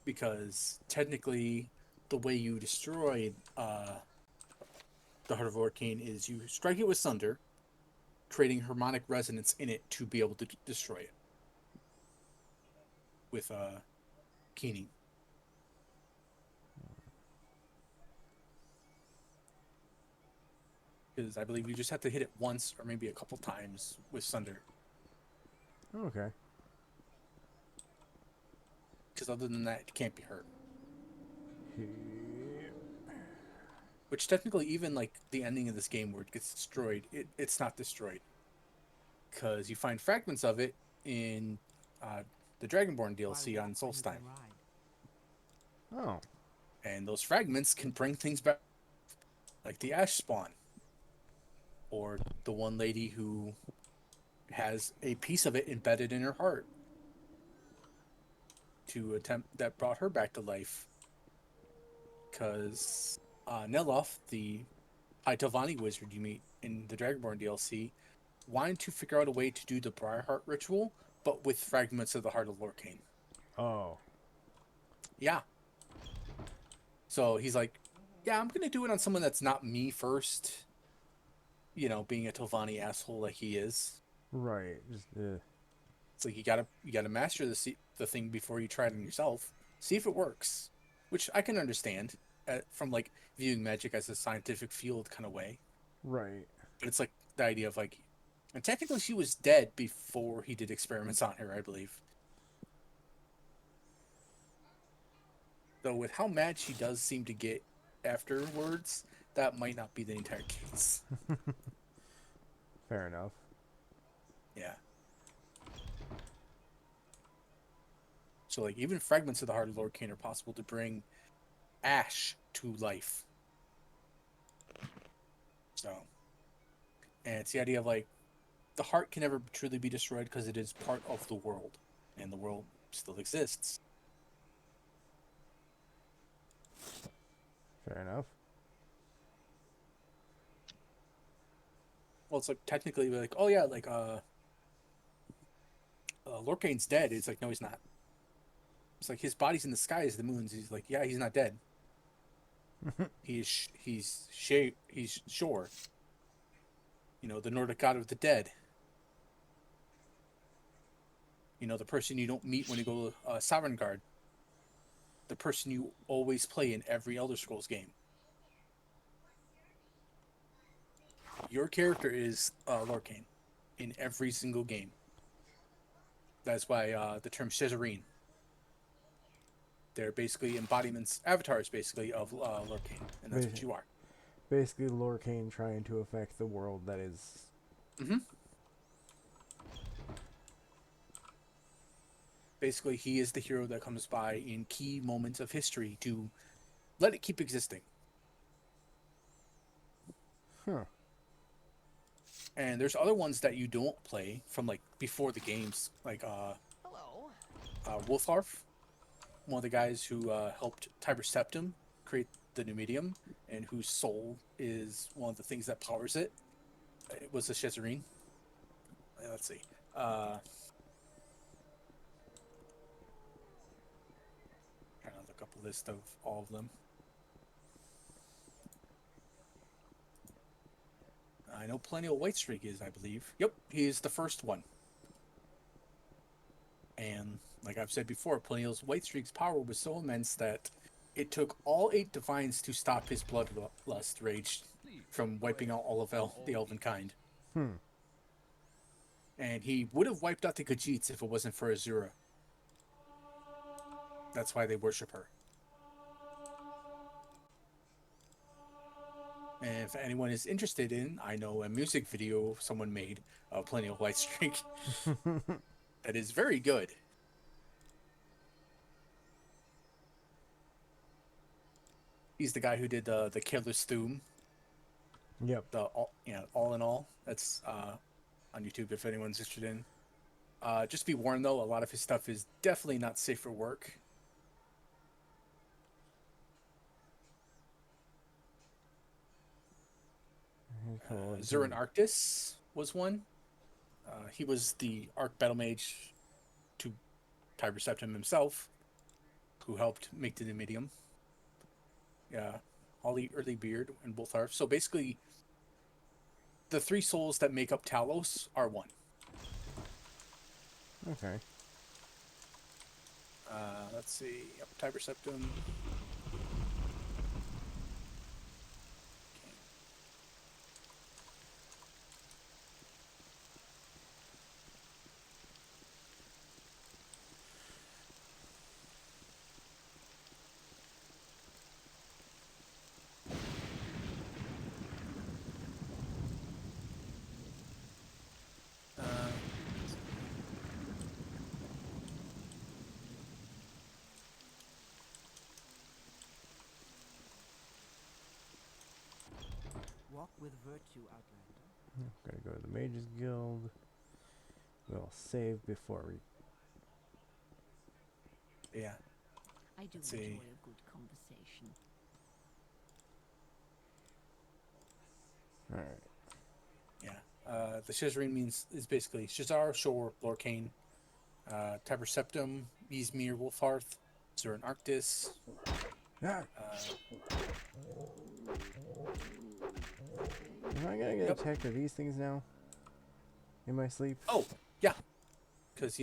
Because technically, the way you destroy the Heart of Lorcain is you strike it with Sunder, creating harmonic resonance in it to be able to destroy it. With Keening. Because I believe you just have to hit it once or maybe a couple times with Sunder. Okay. Because other than that, it can't be hurt. He- Which technically, even like the ending of this game where it gets destroyed, it's not destroyed. Because you find fragments of it in the Dragonborn DLC on Solstheim. Oh. And those fragments can bring things back. Like the Ash Spawn. Or the one lady who has a piece of it embedded in her heart. That brought her back to life. Because Neloth, the High Telvanni wizard you meet in the Dragonborn DLC, wanted to figure out a way to do the Briarheart ritual, but with fragments of the Heart of Lorcain. Oh. Yeah. So he's like, yeah, I'm going to do it on someone that's not me first. You know, being a Telvanni asshole like he is. Right. Just, It's like you gotta master the thing before you try it on yourself. See if it works, which I can understand from like viewing magic as a scientific field kind of way. right. But it's like the idea of like, and technically she was dead before he did experiments on her, I believe. Though with how mad she does seem to get afterwards, that might not be the entire case. Fair enough. Yeah. So like even fragments of the Heart of Lorcain are possible to bring Ash to life. So, and it's the idea of like the heart can never truly be destroyed because it is part of the world, and the world still exists. Fair enough. Well, it's like technically like, oh yeah, like Lorcain's dead. It's like, no, he's not. It's like his body's in the sky as the moon's. He's like, yeah, he's not dead. he's Shor. You know, the Nordic god of the dead. You know, the person you don't meet when you go to Sovngarde. The person you always play in every Elder Scrolls game. Your character is Lorcain in every single game. That's why the term Caesarine. They're basically embodiments, avatars basically, of Lorcain, and that's what you are. Basically, Lorcain trying to affect the world that is. Mm-hmm. Basically, he is the hero that comes by in key moments of history to let it keep existing. Huh. And there's other ones that you don't play from like before the games, like Hello. Wolfarth, one of the guys who helped Tiber Septim create the new medium, and whose soul is one of the things that powers it. It was a Caesarine. Let's see. look up a list of all of them. I know Perennial Whitestreak is, I believe. Yep, he is the first one. And like I've said before, Perennial's Whitestreak's power was so immense that it took all 8 divines to stop his bloodlust rage from wiping out all of the elven kind. And he would have wiped out the Khajiits if it wasn't for Azura. That's why they worship her. And if anyone is interested in, I know a music video someone made of Perennial Whitestreak that is very good. He's the guy who did the Careless Doom. Yep. All in all. That's on YouTube if anyone's interested in. Just be warned though, a lot of his stuff is definitely not safe for work. Zurin Arctis was one. He was the Arc Battle Mage to Tiber Septim himself, who helped make the Numidium. Yeah, Holly, Early Beard, and Wolfarth. So basically, the 3 souls that make up Talos are one. Okay. Let's see. Yep, Tiber Septim. Walk with virtue, Outlander. Gotta go to the Mages Guild. We'll save before we... Yeah. I do Let's enjoy see. a good conversation. Alright. Yeah. The Shizarine is basically Shizar, Shor, Lorcaine, Tiber Septim, Ysmir, Wolfarth, Zurin Arctis. Ah! Am I gonna get attacked by these things now? In my sleep? Oh, yeah. Because,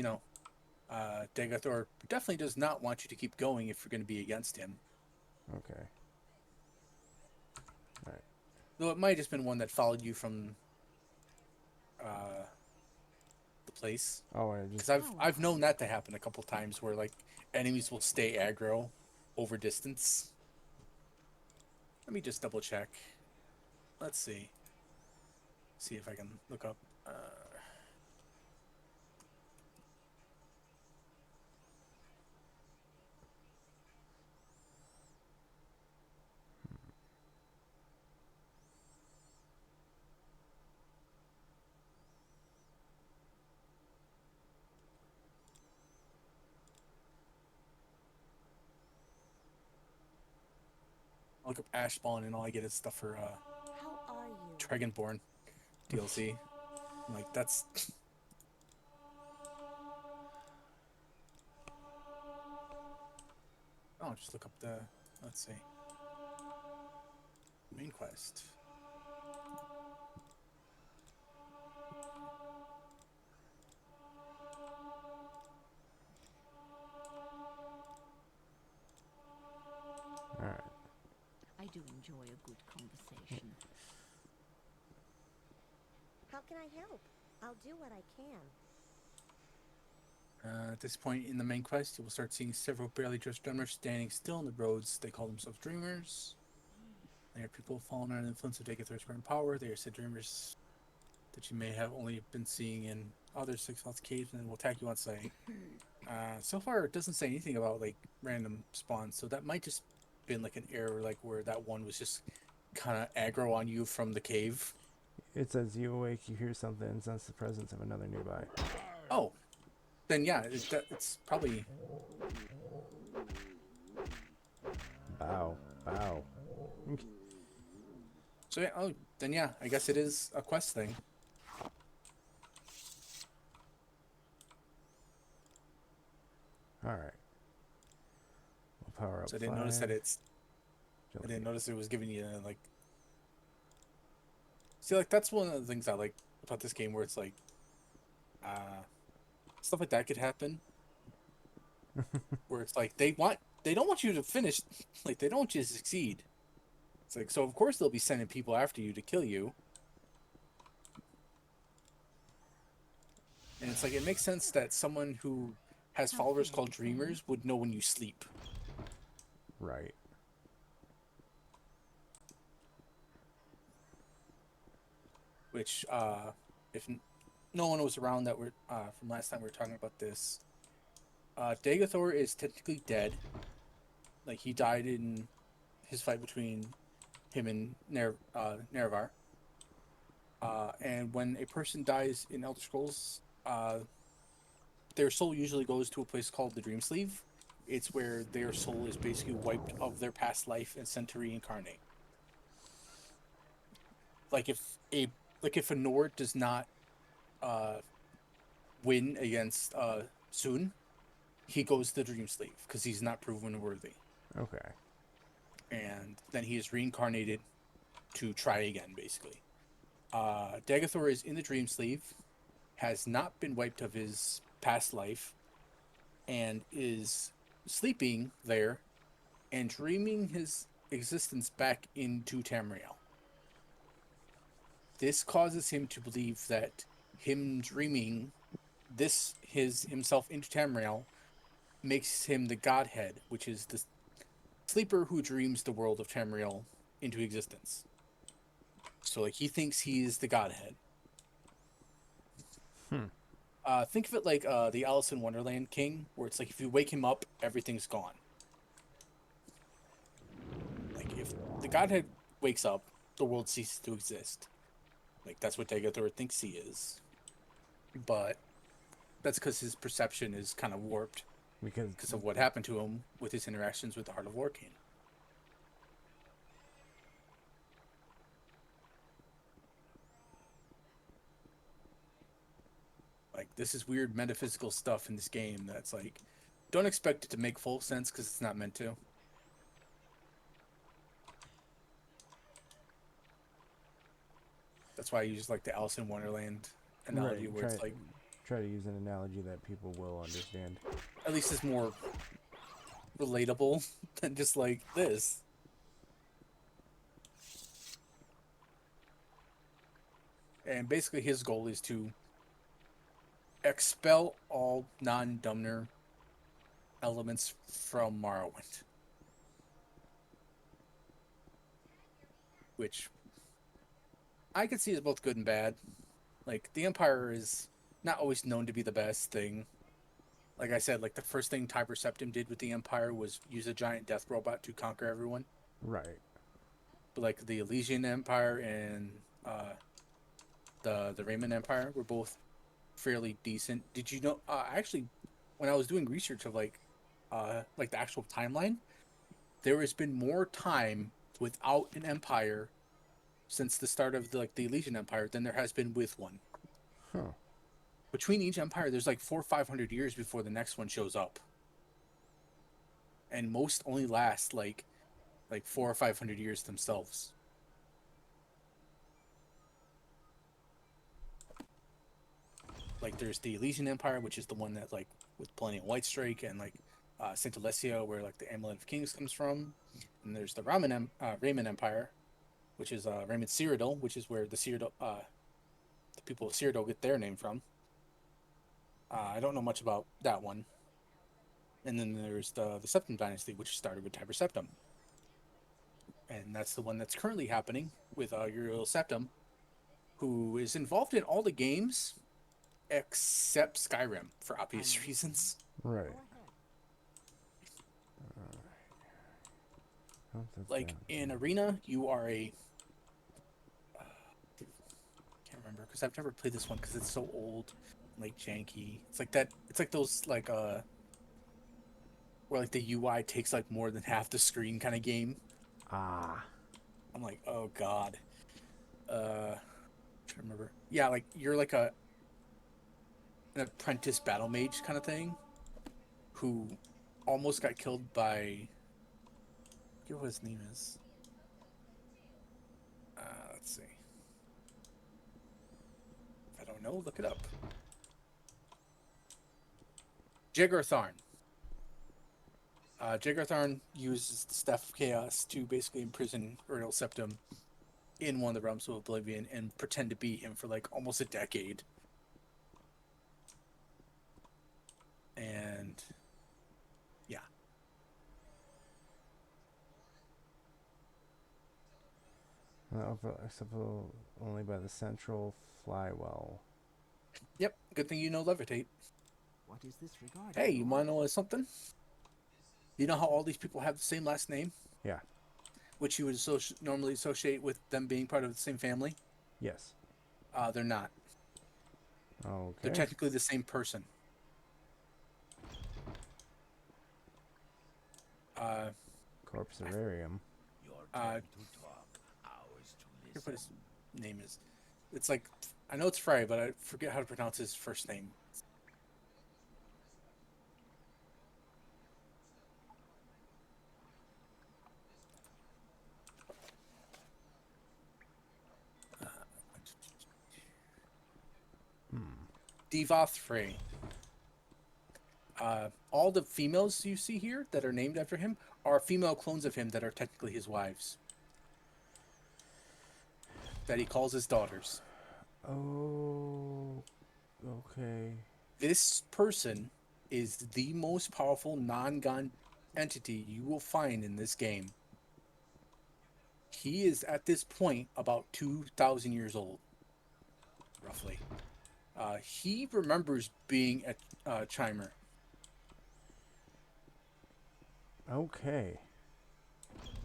Dagathor definitely does not want you to keep going if you're going to be against him. Okay. Alright. Though it might have just been one that followed you from the place. Oh, I just... Because I've known that to happen a couple times where, like, enemies will stay aggro over distance. Let me just double check. Let's see. See if I can look up. I'll look up Ashball and all I get is stuff for How are you? Dragonborn DLC. I'm like, that's... Oh, just look up the... Let's see. Main quest. Alright. I do enjoy a good conversation. How can I help? I'll do what I can. At this point in the main quest, you will start seeing several barely dressed drummers standing still on the roads. They call themselves dreamers. They are people fallen under the influence of Dagathor's grand power. They are said dreamers that you may have only been seeing in other Six-Lots caves and will attack you on sight. So far, it doesn't say anything about like random spawns, so that might just been like an error, like where that one was just kind of aggro on you from the cave. It says you awake, you hear something, and sense the presence of another nearby. Oh, then yeah, it's probably... Bow. Bow. So yeah, oh, then yeah, I guess it is a quest thing. Alright. Well, Power up So I didn't notice that 5. I didn't notice it was giving you like. See, like that's one of the things I like about this game, where it's like, uh, stuff like that could happen. Where it's like they don't want you to finish, like they don't want you to succeed. It's like, so of course they'll be sending people after you to kill you. And it's like, it makes sense that someone who has followers called dreamers would know when you sleep. Right. Which, if no one was around that were from last time we were talking about this, Dagathor is technically dead. Like, he died in his fight between him and Nerevar. And when a person dies in Elder Scrolls, their soul usually goes to a place called the Dream Sleeve. It's where their soul is basically wiped of their past life and sent to reincarnate. Like if a Nord does not win against Soon, he goes to the Dream Sleeve because he's not proven worthy. Okay. And then he is reincarnated to try again, basically. Dagathor is in the Dream Sleeve, has not been wiped of his past life, and is sleeping there and dreaming his existence back into Tamriel. This causes him to believe that him dreaming himself into Tamriel makes him the Godhead, which is the sleeper who dreams the world of Tamriel into existence. So, like, he thinks he's the Godhead. Think of it like the Alice in Wonderland King, where it's like if you wake him up, everything's gone. Like, if the Godhead wakes up, the world ceases to exist. Like, that's what Dagathor thinks he is. But that's because his perception is kind of warped because of what happened to him with his interactions with the Heart of Lorkhan. Like, this is weird metaphysical stuff in this game that's like, don't expect it to make full sense because it's not meant to. That's why I use like the Alice in Wonderland analogy, where it's like, try to use an analogy that people will understand. at least it's more relatable than just like this. And basically his goal is to expel all non-Dumner elements from Morrowind. Which I could see as both good and bad. Like, the Empire is not always known to be the best thing. Like I said, like, the first thing Tiber Septim did with the Empire was use a giant death robot to conquer everyone. Right. But, like, the Elysian Empire and the Raymond Empire were both fairly decent. Did you know, actually, when I was doing research of, like the actual timeline, there has been more time without an empire since the start of the Elysian Empire than there has been with one. Huh. Between each empire, there's like 400 or 500 years before the next one shows up, and most only last like 400 or 500 years themselves. Like, there's the Elysian Empire, which is the one that, like, with Plenty of Whitestrake and, like, Saint Alessio, where, like, the Amulet of Kings comes from. And there's the Raymond Empire, which is Raymond Cyrodiil, which is where the people of Cyrodiil get their name from. I don't know much about that one. And then there's the Septim Dynasty, which started with Tiber Septim. And that's the one that's currently happening with Uriel Septim, who is involved in all the games except Skyrim for obvious reasons. Right. Like, in Arena, you are a... can't remember, because I've never played this one because it's so old and, like, janky. It's like that... It's like those, like, where, like, the UI takes, like, more than half the screen kind of game. Ah. I'm like, oh, God. I'm trying to remember. Yeah, like, you're, like, an apprentice battle mage kind of thing who almost got killed by forget what his name is. Let's see. If I don't know, look it up. Jiggertharn. Jiggertharn uses the Staff of Chaos to basically imprison Uriel Septim in one of the realms of Oblivion and pretend to be him for like almost a decade. And yeah. Accessible only by the central flywell. Yep. Good thing you know levitate. What is this regarding? Hey, you want to know something? You know how all these people have the same last name? Yeah. Which you would normally associate with them being part of the same family? Yes. They're not. Okay. They're technically the same person. Corpserarium. Your turn to talk, ours to I forget what his listen. name is. It's like, I know it's Frey, but I forget how to pronounce his first name. Devoth Frey. All the females you see here that are named after him are female clones of him that are technically his wives. That he calls his daughters. Oh. Okay. This person is the most powerful non-gun entity you will find in this game. He is at this point about 2,000 years old, roughly. He remembers being a Chimer. Okay.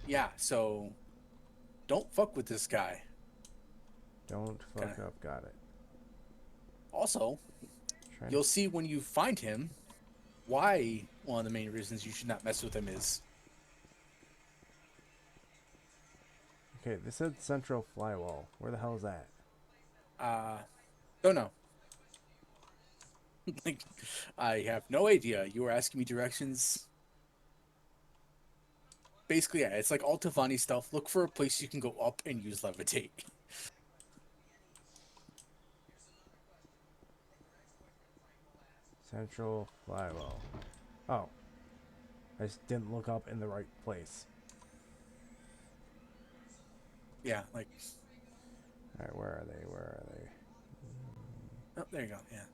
Yeah, so don't fuck with this guy. Don't fuck Okay. up. Got it. Also, Trying you'll see when you find him why one of the main reasons you should not mess with him is. Okay, this said central flywall. Where the hell is that? Don't know. Like, I have no idea. You were asking me directions. Basically, yeah, it's like all Tavani stuff. Look for a place you can go up and use levitate. Central flywell. Oh. I just didn't look up in the right place. Yeah, like, Alright, where are they? Where are they? oh, there you go. Yeah.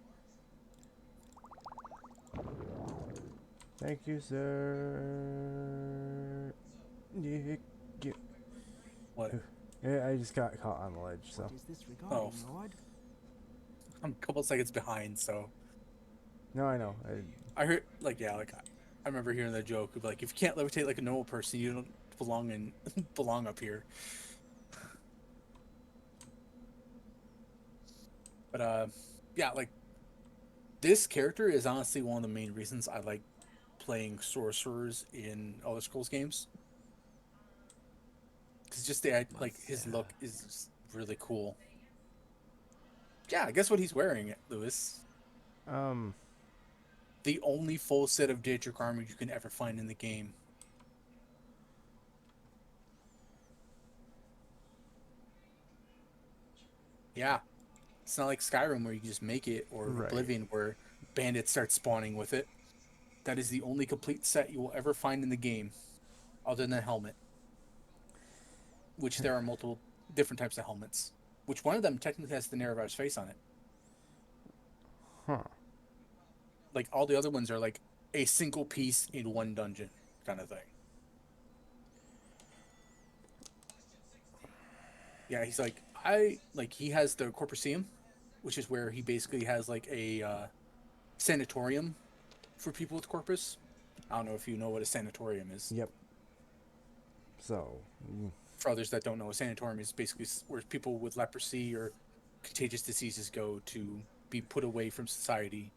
Thank you, sir. Yeah. What? Yeah, I just got caught on the ledge, so. What is this regarding, Oh. Lord? I'm a couple seconds behind, so No, I know. I heard like yeah, like I remember hearing the joke of like if you can't levitate like a normal person, you don't belong up here. But yeah, like this character is honestly one of the main reasons I like playing sorcerers in Elder Scrolls games. Cause just like his look is just really cool. Yeah, guess what he's wearing, Lewis? The only full set of Daedric armor you can ever find in the game. Yeah. It's not like Skyrim where you can just make it, or Right. Oblivion where bandits start spawning with it. That is the only complete set you will ever find in the game, other than a helmet. Which there are multiple different types of helmets. Which one of them technically has the Nerevar's face on it. Huh. Like all the other ones are like a single piece in one dungeon kind of thing. Yeah, he's like he has the Corpusceum, which is where he basically has like a sanatorium for people with corpus. I don't know if you know what a sanatorium is. Yep. So. For others that don't know, a sanatorium is basically where people with leprosy or contagious diseases go to be put away from society.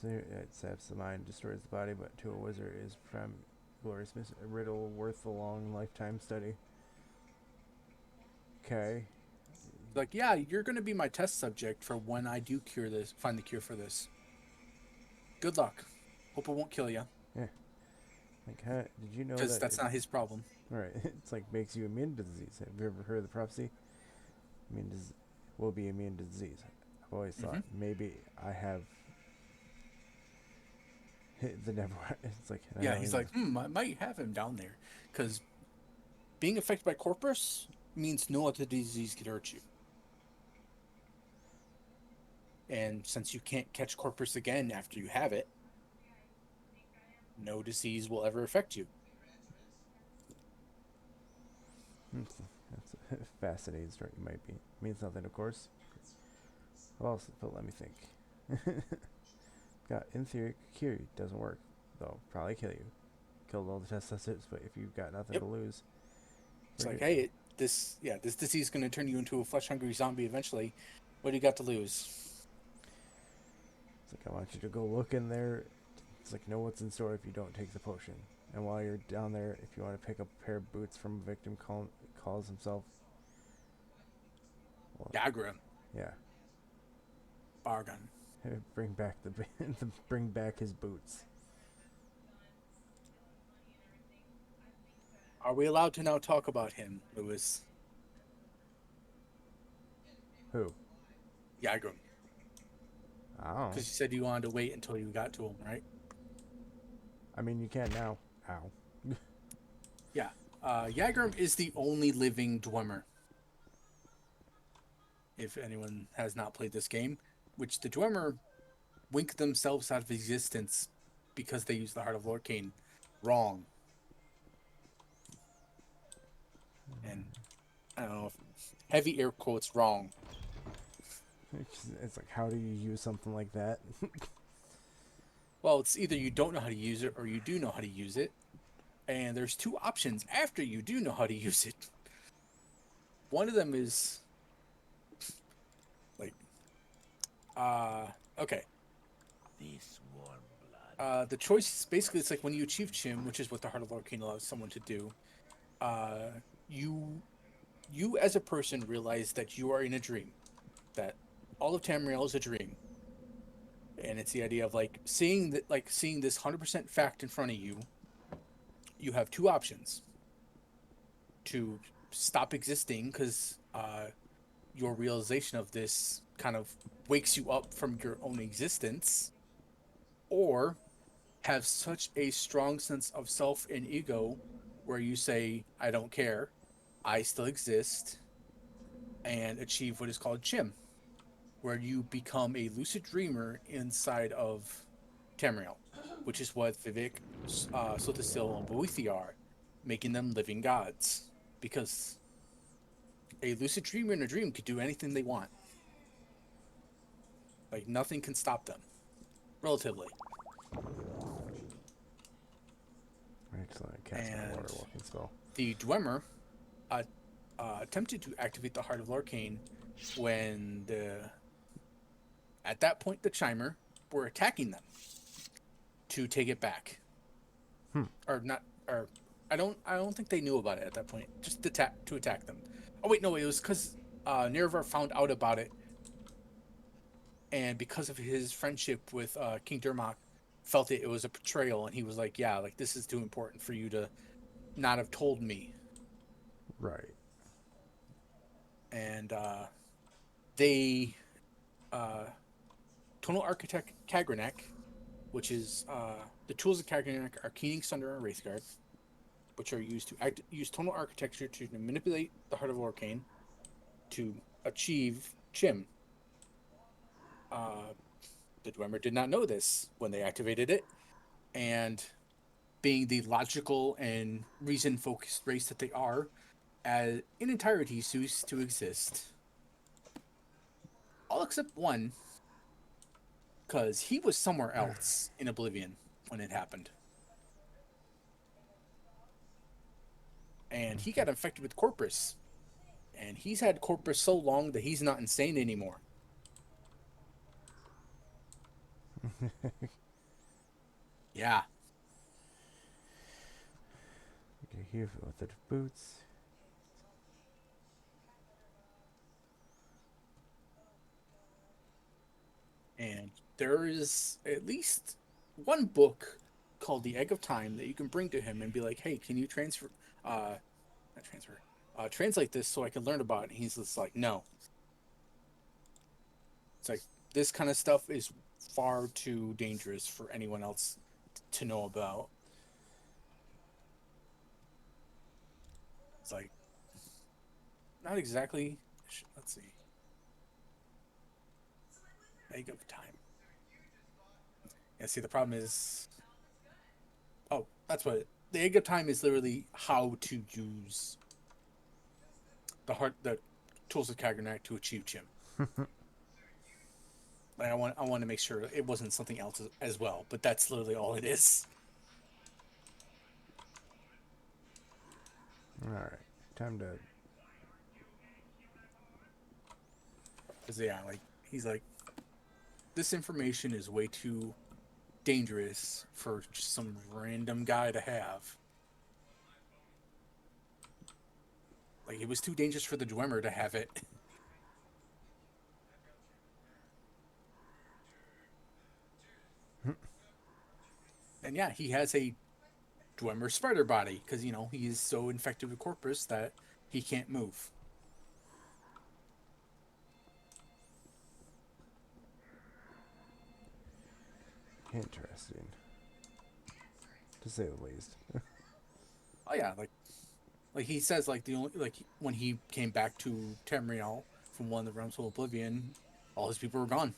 It saps the mind, destroys the body, but to a wizard is from glorious a riddle worth a long lifetime study. Okay. Like, yeah, you're going to be my test subject for when I do find the cure for this. Good luck. Hope it won't kill you. Yeah. Like, did you know because that? that's not his problem. Right. It's like makes you immune to disease. Have you ever heard of the prophecy? Immune dis- will be immune to disease. I've always Hmm. thought maybe I have the never. It's like I Yeah, don't he's even. like, I might have him down there because being affected by corpus means no other disease can hurt you. And since you can't catch corpus again after you have it, no disease will ever affect you. That's a fascinating story. It might be. Means nothing, of course. Well, but let me think. Got in theory cure you. Doesn't work though. Probably kill you. Killed all the test subjects, but if you've got nothing Yep. to lose, It's we're like, good. hey, this disease is going to turn you into a flesh hungry zombie eventually. What do you got to lose? It's like I want you to go look in there. It's like know what's in store if you don't take the potion. And while you're down there, if you want to pick up a pair of boots from a victim calls himself, well, Yagrim, yeah, bargain. bring back bring back his boots. Are we allowed to now talk about him, Lewis? Who? Yagrim. I don't know. Because you said you wanted to wait until you got to him, right? I mean, you can now. Ow. Yeah. Yagrim is the only living Dwemer. If anyone has not played this game, which the Dwemer wink themselves out of existence because they use the Heart of Lorcain wrong. And I don't know if heavy air quotes wrong. It's like, how do you use something like that? Well, it's either you don't know how to use it or you do know how to use it. And there's two options after you do know how to use it. One of them is like, okay. This warm blood. The choice is basically it's like when you achieve Chim, which is what the Heart of Lorcain allows someone to do. You as a person realize that you are in a dream, that all of Tamriel is a dream, and it's the idea of seeing this 100% fact in front of you. You have two options: to stop existing because your realization of this kind of wakes you up from your own existence, or have such a strong sense of self and ego where you say, I don't care, I still exist, and achieve what is called Chim, where you become a lucid dreamer inside of Tamriel, which is what Vivek, Sotasil, and Boithi are, making them living gods. Because a lucid dreamer in a dream could do anything they want. Like, nothing can stop them, relatively. Excellent. Cast my water And walking spell. the Dwemer attempted to activate the Heart of Lorcain when at that point the Chimer were attacking them to take it back. Or not, or I don't think they knew about it at that point. Just to attack them. Oh wait, no, it was because Nirvar found out about it, and because of his friendship with King Dermot, felt it was a betrayal, and he was like, yeah, like this is too important for you to not have told me. Right. And they Tonal Architect Kagranek, which is the tools of Kagranek are Keening, Sunder, and Wraithguard, which are used to use tonal architecture to manipulate the Heart of Lorcain to achieve Chim. The Dwemer did not know this when they activated it, and being the logical and reason-focused race that they are, as in entirety ceased to exist. All except one, because he was somewhere else in Oblivion when it happened. And he got infected with Corpus. And he's had Corpus so long that he's not insane anymore. Yeah. Okay, here with the boots. And there is at least one book called the Egg of Time that you can bring to him and be like, hey, can you translate this so I can learn about it? And he's just like, no. It's like, this kind of stuff is far too dangerous for anyone else to know about. It's like, not exactly. Let's see. Egg of Time. Yeah, see, the problem is... Oh, that's what... The Egg of Time is literally how to use the tools of Kagrenac to achieve Chim. Like, I want to make sure it wasn't something else as well, but that's literally all it is. Alright, time to... Because, yeah, like, he's like, this information is way too dangerous for just some random guy to have. Like, it was too dangerous for the Dwemer to have it. And yeah, he has a Dwemer spider body, because, you know, he is so infected with Corpus that he can't move. Interesting. To say the least. Oh yeah, like he says, like, the only, like, when he came back to Tamriel from one of the realms of Oblivion, all his people were gone.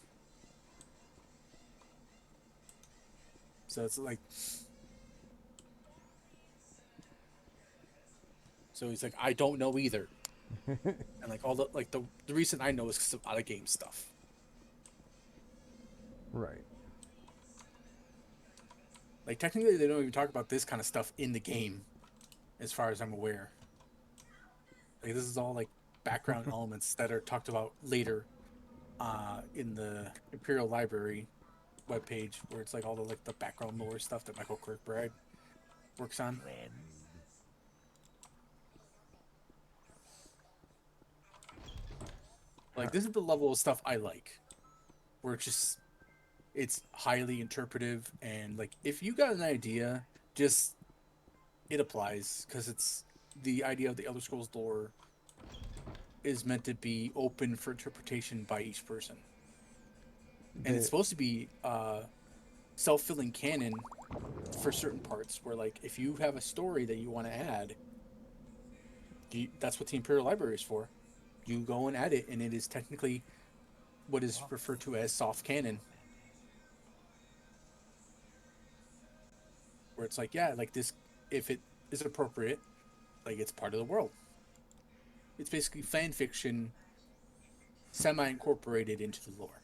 So it's like, so he's like, I don't know either. And like all the reason I know is because of out of game stuff. Right. Like, technically, they don't even talk about this kind of stuff in the game, as far as I'm aware. Like, this is all like background elements that are talked about later, in the Imperial Library webpage, where it's like all the background lore stuff that Michael Kirkbride works on. Like, this is the level of stuff I like, where it's highly interpretive, and like, if you got an idea, just it applies, because it's the idea of the Elder Scrolls lore is meant to be open for interpretation by each person, and it's supposed to be self-filling canon for certain parts, where like, if you have a story that you want to add, that's what the Imperial Library is for. You go and add it, and it is technically what is referred to as soft canon. Where it's like, yeah, like this, if it is appropriate, like, it's part of the world. It's basically fan fiction semi-incorporated into the lore.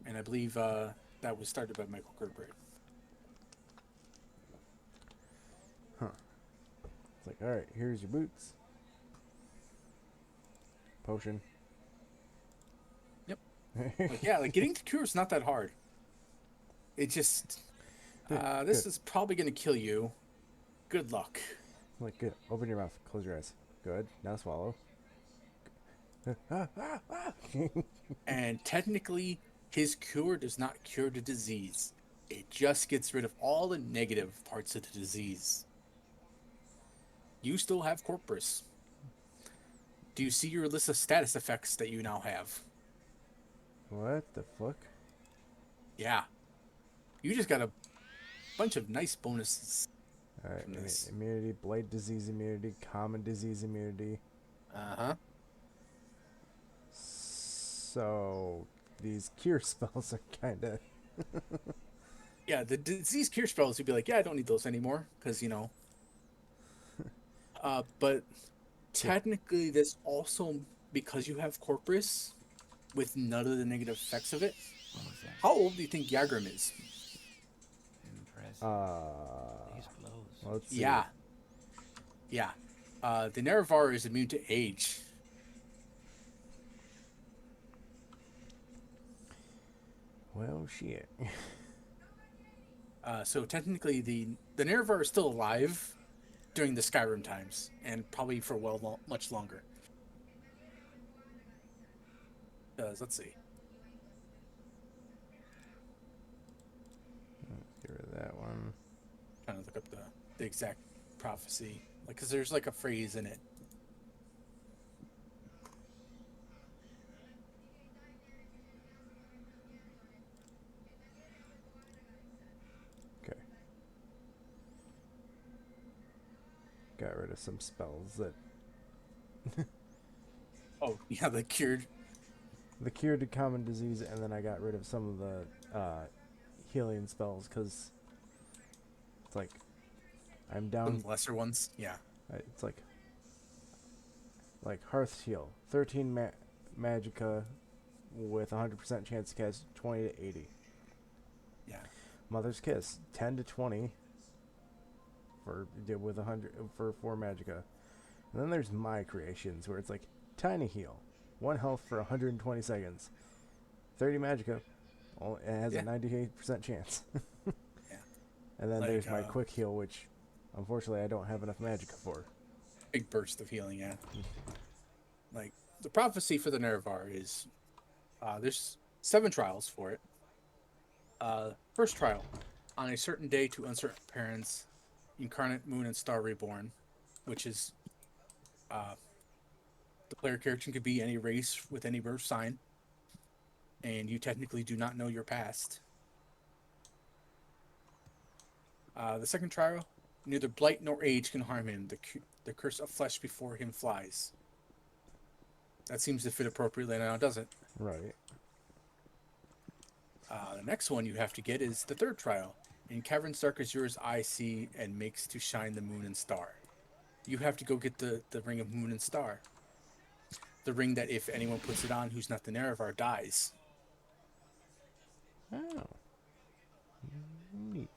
And I believe that was started by Michael Kirkbride. Huh. It's like, alright, here's your boots. Potion. Yep. Like, yeah, like, getting to cure is not that hard. It just... this is probably going to kill you. Good luck. Like, good. Open your mouth. Close your eyes. Good. Now swallow. And technically, his cure does not cure the disease. It just gets rid of all the negative parts of the disease. You still have Corpus. Do you see your list of status effects that you now have? What the fuck? Yeah. You just got a bunch of nice bonuses. Alright, immunity, blight disease immunity, common disease immunity. Uh-huh. So, these cure spells are kinda... Yeah, the disease cure spells, you'd be like, yeah, I don't need those anymore, because, you know. But technically, this also, because you have Corpus, with none of the negative effects of it, how old do you think Yagrim is? Let's see. Yeah. Yeah. The Nerevar is immune to age. Well, shit. So technically, the Nerevar is still alive during the Skyrim times, and probably for much longer. Let's see. Let's get rid of look up the exact prophecy, like, because there's like a phrase in it. Okay. Got rid of some spells that Oh yeah, the cured. the cure to common disease, and then I got rid of some of the healing spells because it's like I'm Some down. lesser ones. Yeah. It's like Hearth's Heal, 13 magicka with 100% chance to cast 20 to 80. Yeah. Mother's Kiss, 10 to 20 with 100 for 4 magicka. And then there's my creations where it's like Tiny Heal, 1 health for 120 seconds, 30 magicka. It has Yeah. a 98% chance. Yeah. And then Like, there's my quick heal, which unfortunately I don't have enough magicka for. Big burst of healing. Yeah. Like the prophecy for the Nerevar is, there's 7 trials for it. First trial, on a certain day to uncertain parents, incarnate moon and star reborn, which is the player character could be any race with any birth sign, and you technically do not know your past. The second trial, neither blight nor age can harm him. The curse of flesh before him flies. That seems to fit appropriately now, doesn't it? Right. The next one you have to get is the third trial. In caverns dark as yours, I see and makes to shine the moon and star. You have to go get the ring of moon and star. The ring that if anyone puts it on who's not the Nerevar dies. Oh. Neat.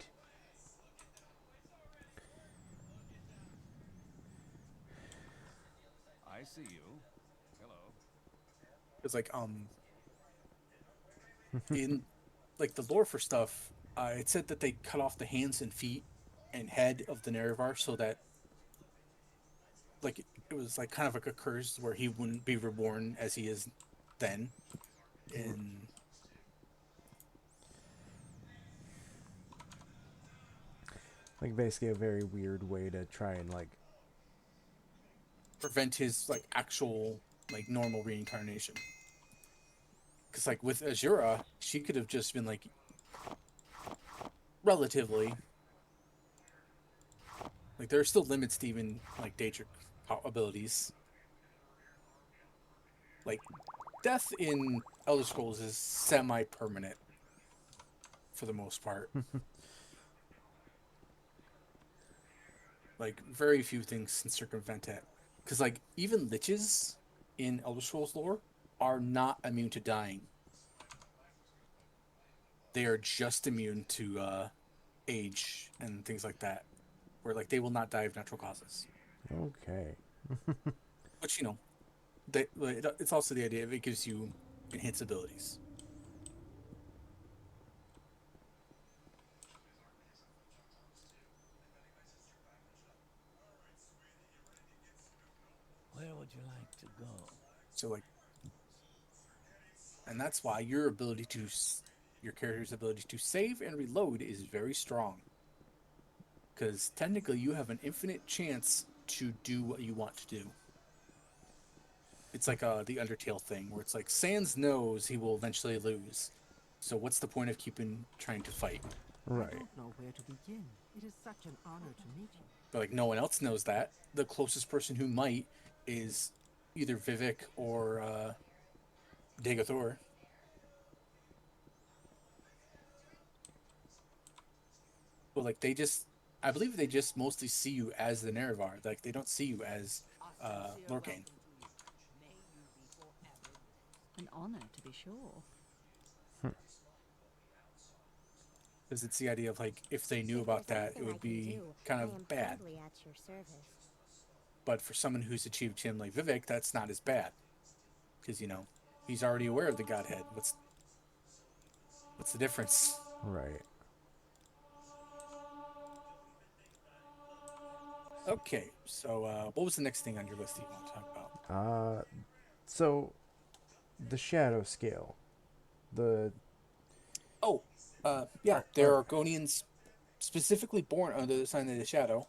I see you. Hello. It's like in like the lore for stuff, it said that they cut off the hands and feet and head of the Nerevar so that like it was like kind of like a curse where he wouldn't be reborn as he is then. In Like basically a very weird way to try and like prevent his like actual like normal reincarnation. Because like with Azura, she could have just been like relatively like there are still limits to even like Daedric abilities. Like death in Elder Scrolls is semi-permanent for the most part. Like very few things can circumvent it. Because like even liches in Elder Scrolls lore are not immune to dying. They are just immune to age and things like that, where like they will not die of natural causes. okay. Which it's also the idea of it gives you enhanced abilities. Where would you like to go? So like, and that's why your character's ability to save and reload is very strong. Because technically, you have an infinite chance to do what you want to do. It's like the Undertale thing, where it's like Sans knows he will eventually lose. So what's the point of trying to fight? Right. I don't know where to begin. It is such an honor to meet you. But like no one else knows that. The closest person who might is either Vivek or Dagathor. But like I believe they just mostly see you as the Nerevar. Like they don't see you as Lorcain. An honor, to be sure. Because it's the idea of like if they knew about that, it would be kind of bad. At your service. But for someone who's achieved him like Vivek, that's not as bad. Because he's already aware of the Godhead. What's the difference? Right. Okay, so what was the next thing on your list that you want to talk about? So the shadow scale. The Oh, yeah, there are Argonians specifically born under the sign of the shadow.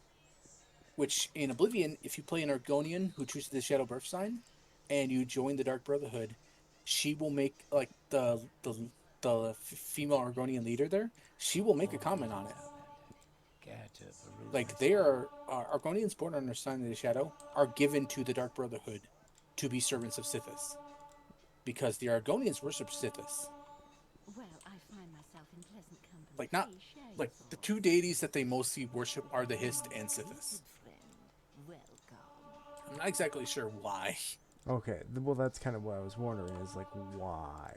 Which in Oblivion, if you play an Argonian who chooses the Shadow Birth sign, and you join the Dark Brotherhood, she will make like the female Argonian leader there. She will make a comment on it. Like they are Argonians born under sign of the Shadow are given to the Dark Brotherhood to be servants of Sithis, because the Argonians worship Sithis. Well, I find myself in pleasant company. Like not like the two deities that they mostly worship are the Hist and Sithis. I'm not exactly sure why. Okay, well, that's kind of what I was wondering, is like, why?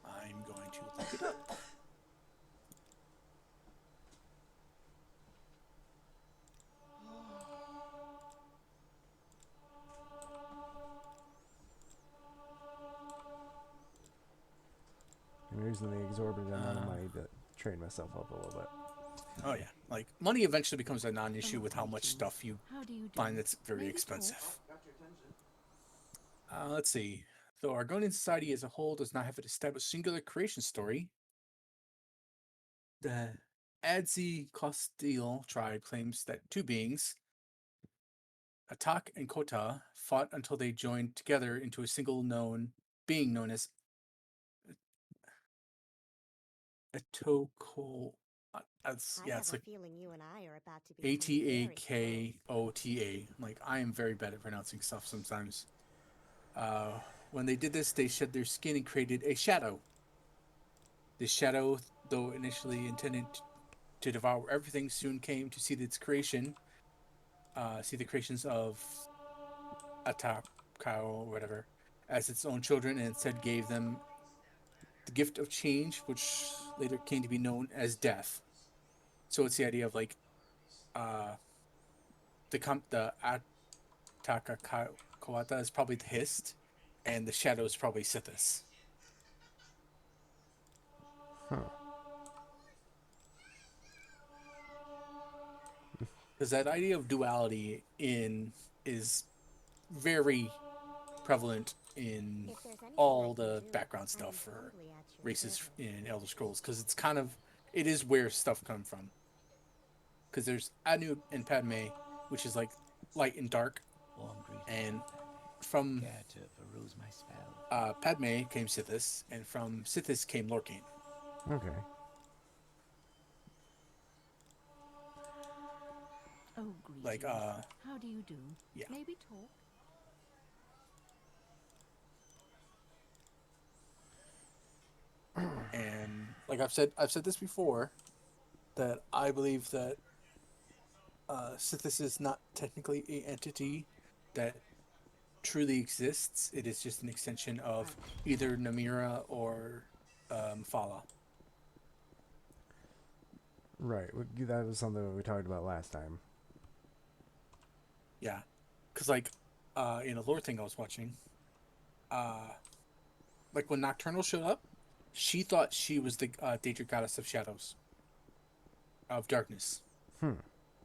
I'm going to look it up. I'm using the exorbitant amount of money to train myself up a little bit. Oh yeah, like money eventually becomes a non-issue with how much stuff you find that's very expensive. Let's see. Though Argonian society as a whole does not have an established singular creation story, the Adzi Costile tribe claims that two beings, Atak and Kota, fought until they joined together into a single being known as Atoko. It's like feeling you and I are about to be Atakota. Like, I am very bad at pronouncing stuff sometimes. When they did this, they shed their skin and created a shadow. The shadow, though initially intended to devour everything, soon came to see its creation. See the creations of Atak, or whatever, as its own children, and instead gave them the gift of change, which later came to be known as death. So it's the idea of like the Ataka Kawata is probably the Hist, and the shadow is probably Sithis. Huh. Because that idea of duality is very prevalent in all the background stuff for races in Elder Scrolls, because it is where stuff comes from. Because there's Anu and Padme, which is like light and dark, and from Padme came Sithis, and from Sithis came Lorcain. Okay. Oh, greetings. Like how do you do? Yeah. Maybe talk. And like I've said this before, that I believe that Sithis is not technically an entity that truly exists. It is just an extension of either Namira or Fala. Right. That was something that we talked about last time. Yeah, because like in a lore thing I was watching, like when Nocturnal showed up, she thought she was the Daedric goddess of shadows, of darkness.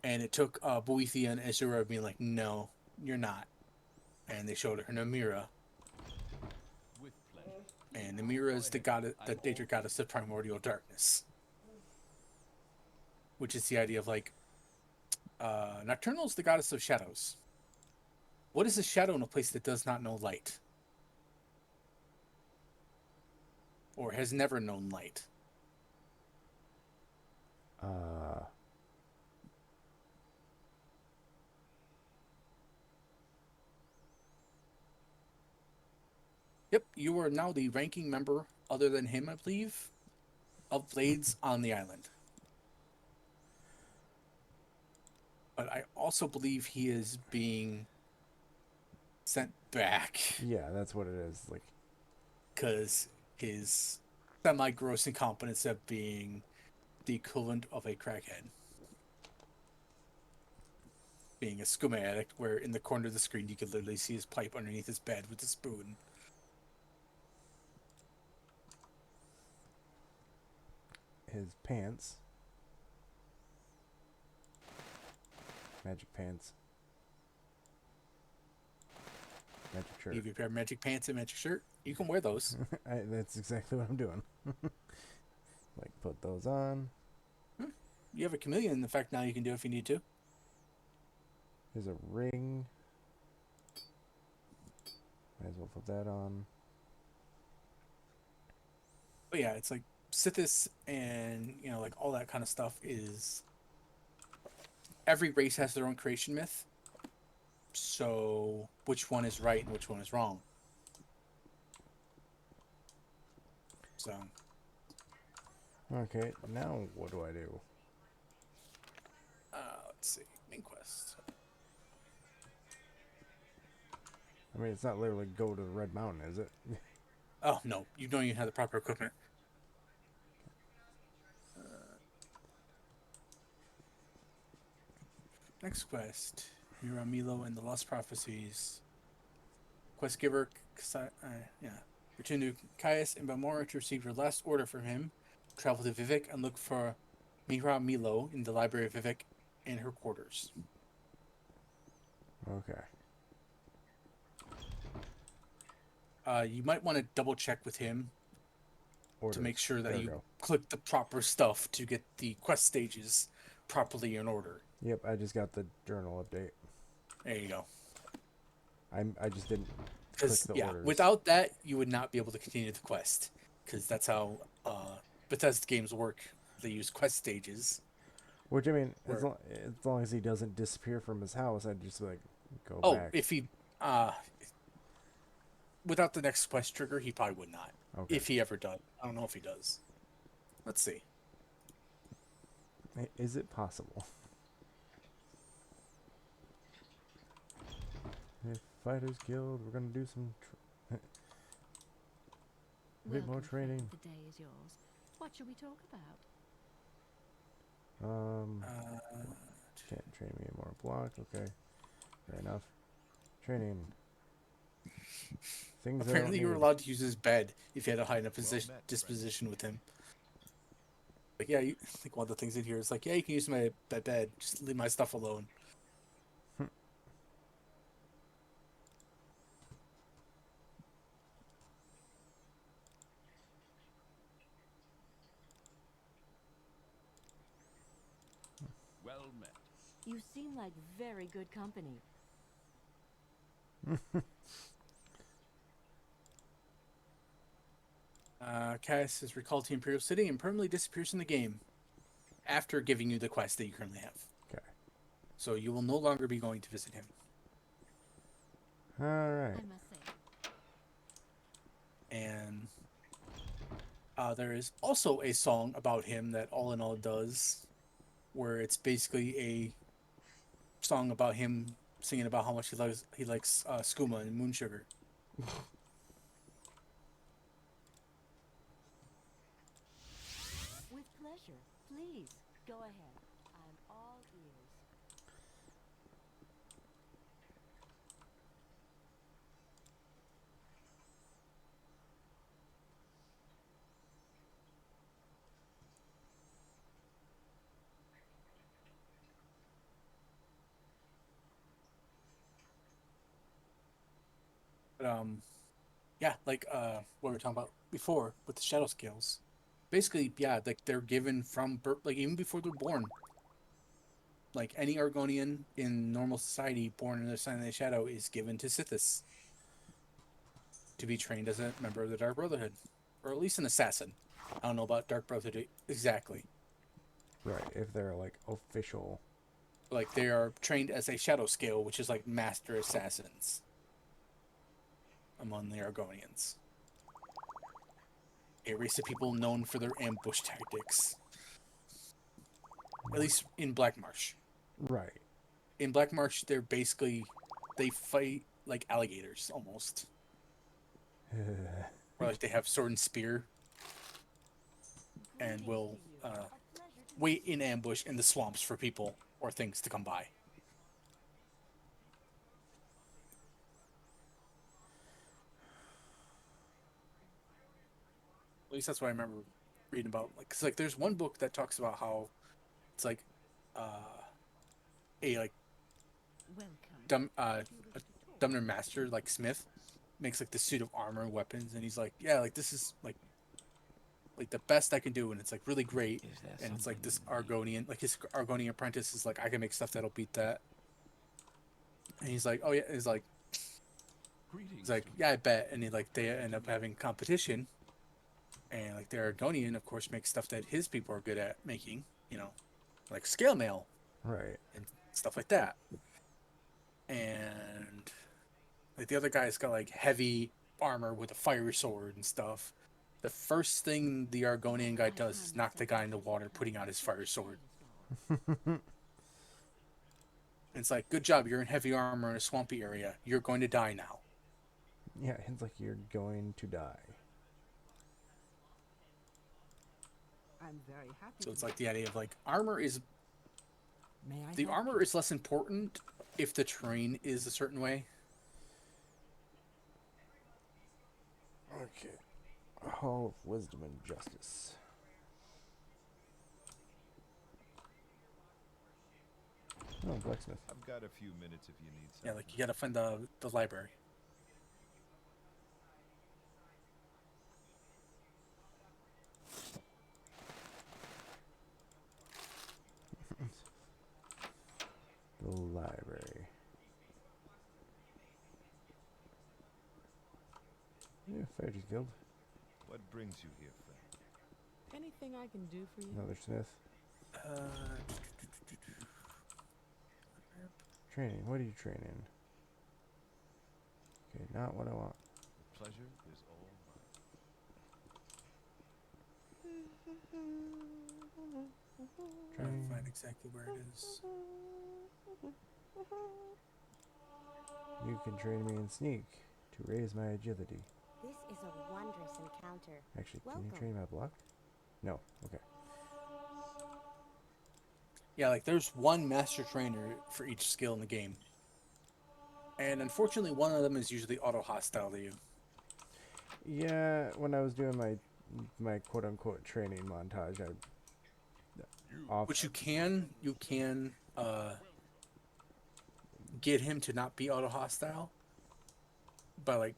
And it took Boethia and Azura being like, "No, you're not." And they showed her Namira. And Namira is the Daedric goddess of primordial darkness, which is the idea of like Nocturnal is the goddess of shadows. What is a shadow in a place that does not know light? Or has never known light? Yep, you are now the ranking member, other than him, I believe, of Blades on the island. But I also believe he is being sent back. Yeah, that's what it is. Like, because his semi-gross incompetence of being the equivalent of a crackhead. Being a scuba addict, where in the corner of the screen you could literally see his pipe underneath his bed with a spoon. his pants. Magic pants. Magic shirt. If you pair magic pants and magic shirt, you can wear those. That's exactly what I'm doing. Like, put those on. you have a chameleon. In fact, now you can do it if you need to. There's a ring. Might as well put that on. But yeah, it's like Sithis and, you know, like all that kind of stuff is... Every race has their own creation myth. So, which one is right and which one is wrong? So... Okay, now what do I do? Let's see. Main quest. I mean, it's not literally go to the Red Mountain, is it? Oh, no. You don't even have the proper equipment. Next quest. Mira Milo and the Lost Prophecies. Quest giver, return to Caius and Balmora to receive your last order from him. Travel to Vivek and look for Mira Milo in the Library of Vivek in her quarters. Okay. You might want to double check with him to make sure that you click the proper stuff to get the quest stages properly in order. Yep, I just got the journal update. There you go. I just didn't click the orders. Without that, you would not be able to continue the quest, because that's how Bethesda games work. They use quest stages. Which, I mean, as long as he doesn't disappear from his house, I'd just like go back. Oh, if he without the next quest trigger, he probably would not. Okay. If he ever does. I don't know if he does. Let's see. Is it possible? If Fighters Guild, we're gonna do some a bit more Welcome, training. friend. The day is yours. What shall we talk about? Can't train me more block. Okay, fair enough. Training. Things Apparently, you were allowed to use his bed if you had a high enough disposition with him. Like, yeah, like one of the things in here is like, yeah, you can use my bed. Just leave my stuff alone. Well met. You seem like very good company. Cass is recalled to Imperial City and permanently disappears from the game after giving you the quest that you currently have. Okay. So you will no longer be going to visit him. All right. I must say, And there is also a song about him that All in All does, where it's basically a song about him singing about how much he likes skooma and moon sugar. With pleasure. Please, go ahead. I'm all ears. But yeah, like what we were talking about before with the shadow scales. Basically, yeah, like they're given from birth, like even before they're born. Like any Argonian in normal society born in the sign of the shadow is given to Sithis to be trained as a member of the Dark Brotherhood, or at least an assassin. I don't know about Dark Brotherhood exactly. Right. If they're like official. Like they are trained as a shadow scale, which is like master assassins among the Argonians. A race of people known for their ambush tactics. At least in Black Marsh. Right. In Black Marsh, they fight like alligators almost. Or like they have sword and spear, and will wait in ambush in the swamps for people or things to come by. At least that's what I remember reading about. Like, 'cause like there's one book that talks about how it's like a like welcome. a Dumner master like Smith makes like the suit of armor and weapons, and he's like, yeah, like this is like like the best I can do, and it's like really great. Is there And it's like this something Argonian, like his Argonian apprentice is like, I can make stuff that'll beat that. And he's like, oh yeah, he's like, yeah, I bet. And they end up having competition, and like the Argonian, of course, makes stuff that his people are good at making, like scale mail, Right. and stuff like that. And like the other guy's got like heavy armor with a fiery sword and stuff. The first thing the Argonian guy does is knock the guy in the water, putting out his fire sword. And it's like, good job, you're in heavy armor in a swampy area. You're going to die now. Yeah, it's like you're going to die. I'm very happy. So it's like the idea of like armor is May I the help armor you? is less important if the terrain is a certain way. Okay. Hall of Wisdom and Justice. Oh, blacksmith. I've got a few minutes if you need Yeah, something. like you gotta find the library. The library. Yeah, Fighters Guild. What brings you here, friend? Anything I can do for you? Another smith. Training. What do you train in? Okay, not what I want. The pleasure is all mine. Trying to find exactly where it is. You can train me in sneak to raise my agility. This is a wondrous encounter. Actually, can Welcome. you train my block? No. Okay. Yeah, like there's one master trainer for each skill in the game. And unfortunately, one of them is usually auto-hostile to you. Yeah, when I was doing my quote-unquote training montage, Which you can get him to not be auto-hostile by like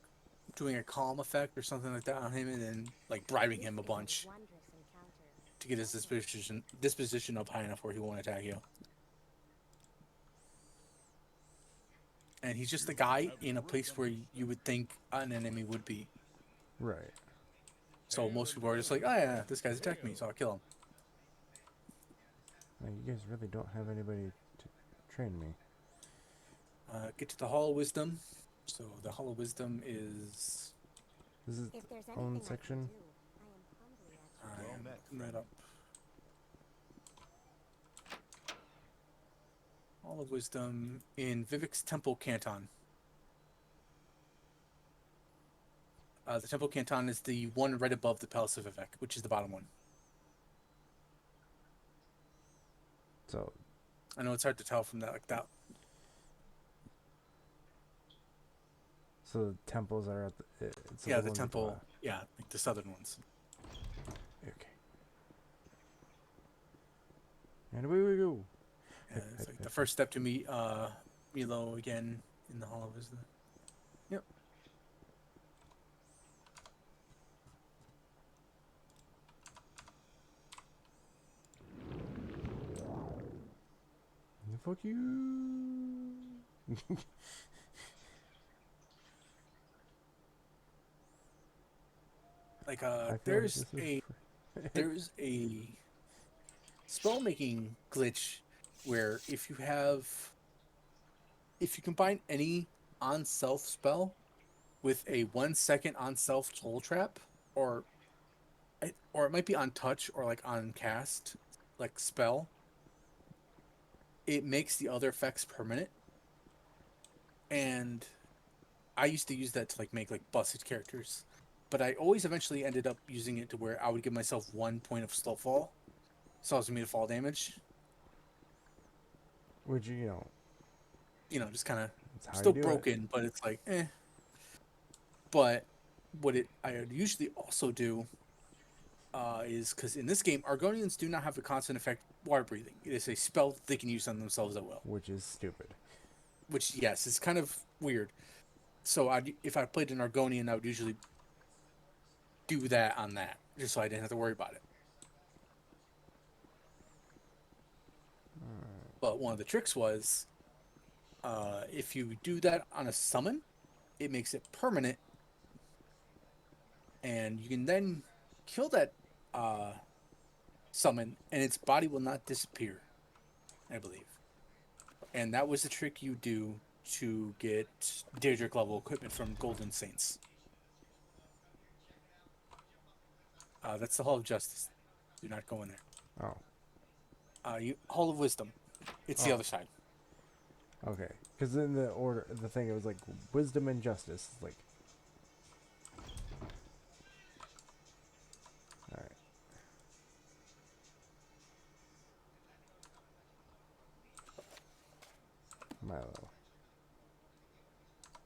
doing a calm effect or something like that on him, and then like bribing him a bunch Wondrous encounter. to get his disposition up high enough where he won't attack you. And he's just a guy in a place where you would think an enemy would be. right. So most people are just like, oh yeah, this guy's attacked me, so I'll kill him. Now, you guys really don't have anybody to train me. Get to the Hall of Wisdom. So the Hall of Wisdom is... This is If there's its anything own I can section. do, I am humbly at your I am met, looking that up. Hall of Wisdom in Vivek's Temple Canton. The Temple Canton is the one right above the Palace of Vivek, which is the bottom one. So, I know it's hard to tell from that, like that. so the temples are at the... It's Yeah, the ones at temple. bottom. Yeah, like the southern ones. Okay. And away we go. Yeah, it's like the first step to meet Milo again in the Hall of Wisdom. Yep. Fuck you. Like I feel like there's this is a there's a spell making glitch where if you combine any on self spell with a 1 second on self soul trap, or it might be on touch or like on cast, like spell, it makes the other effects permanent. And I used to use that to like make like busted characters, but I always eventually ended up using it to where I would give myself 1 point of slow fall, so I was gonna fall damage. Which, Just kind of it's how still you do broken, but it's like eh. But what I would usually also do is, because in this game Argonians do not have a constant effect water breathing. It is a spell that they can use on themselves at will. Which is stupid. Which, yes, is kind of weird. So if I played an Argonian, I would usually do that on that. just so I didn't have to worry about it. But one of the tricks was, if you do that on a summon, it makes it permanent, and you can then kill that summon, and its body will not disappear, I believe. And that was the trick you do to get Daedric level equipment from Golden Saints. That's the Hall of Justice. Do not go in there. Oh. Hall of Wisdom. It's the other side. Okay. Because in the order, the thing, it was like wisdom and justice. It's like. All right.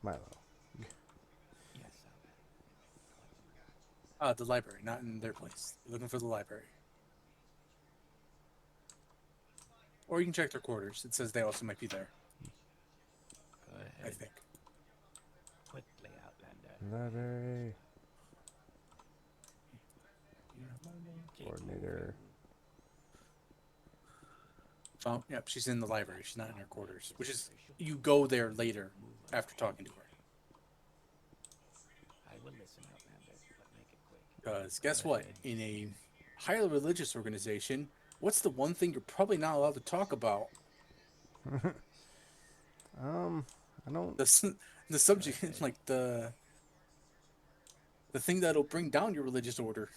Milo. Yes, The library, not in their place. You're looking for the library. Or you can check their quarters. It says they also might be there, Go ahead. I think. Quickly, Outlander. Library. Keep Coordinator. Oh, yep, she's in the library. She's not in her quarters. Which is, you go there later after talking to her. I will listen, Outlander, but make it quick. Because guess what? In a highly religious organization, what's the one thing you're probably not allowed to talk about? I don't. The subject, like the thing that'll bring down your religious order.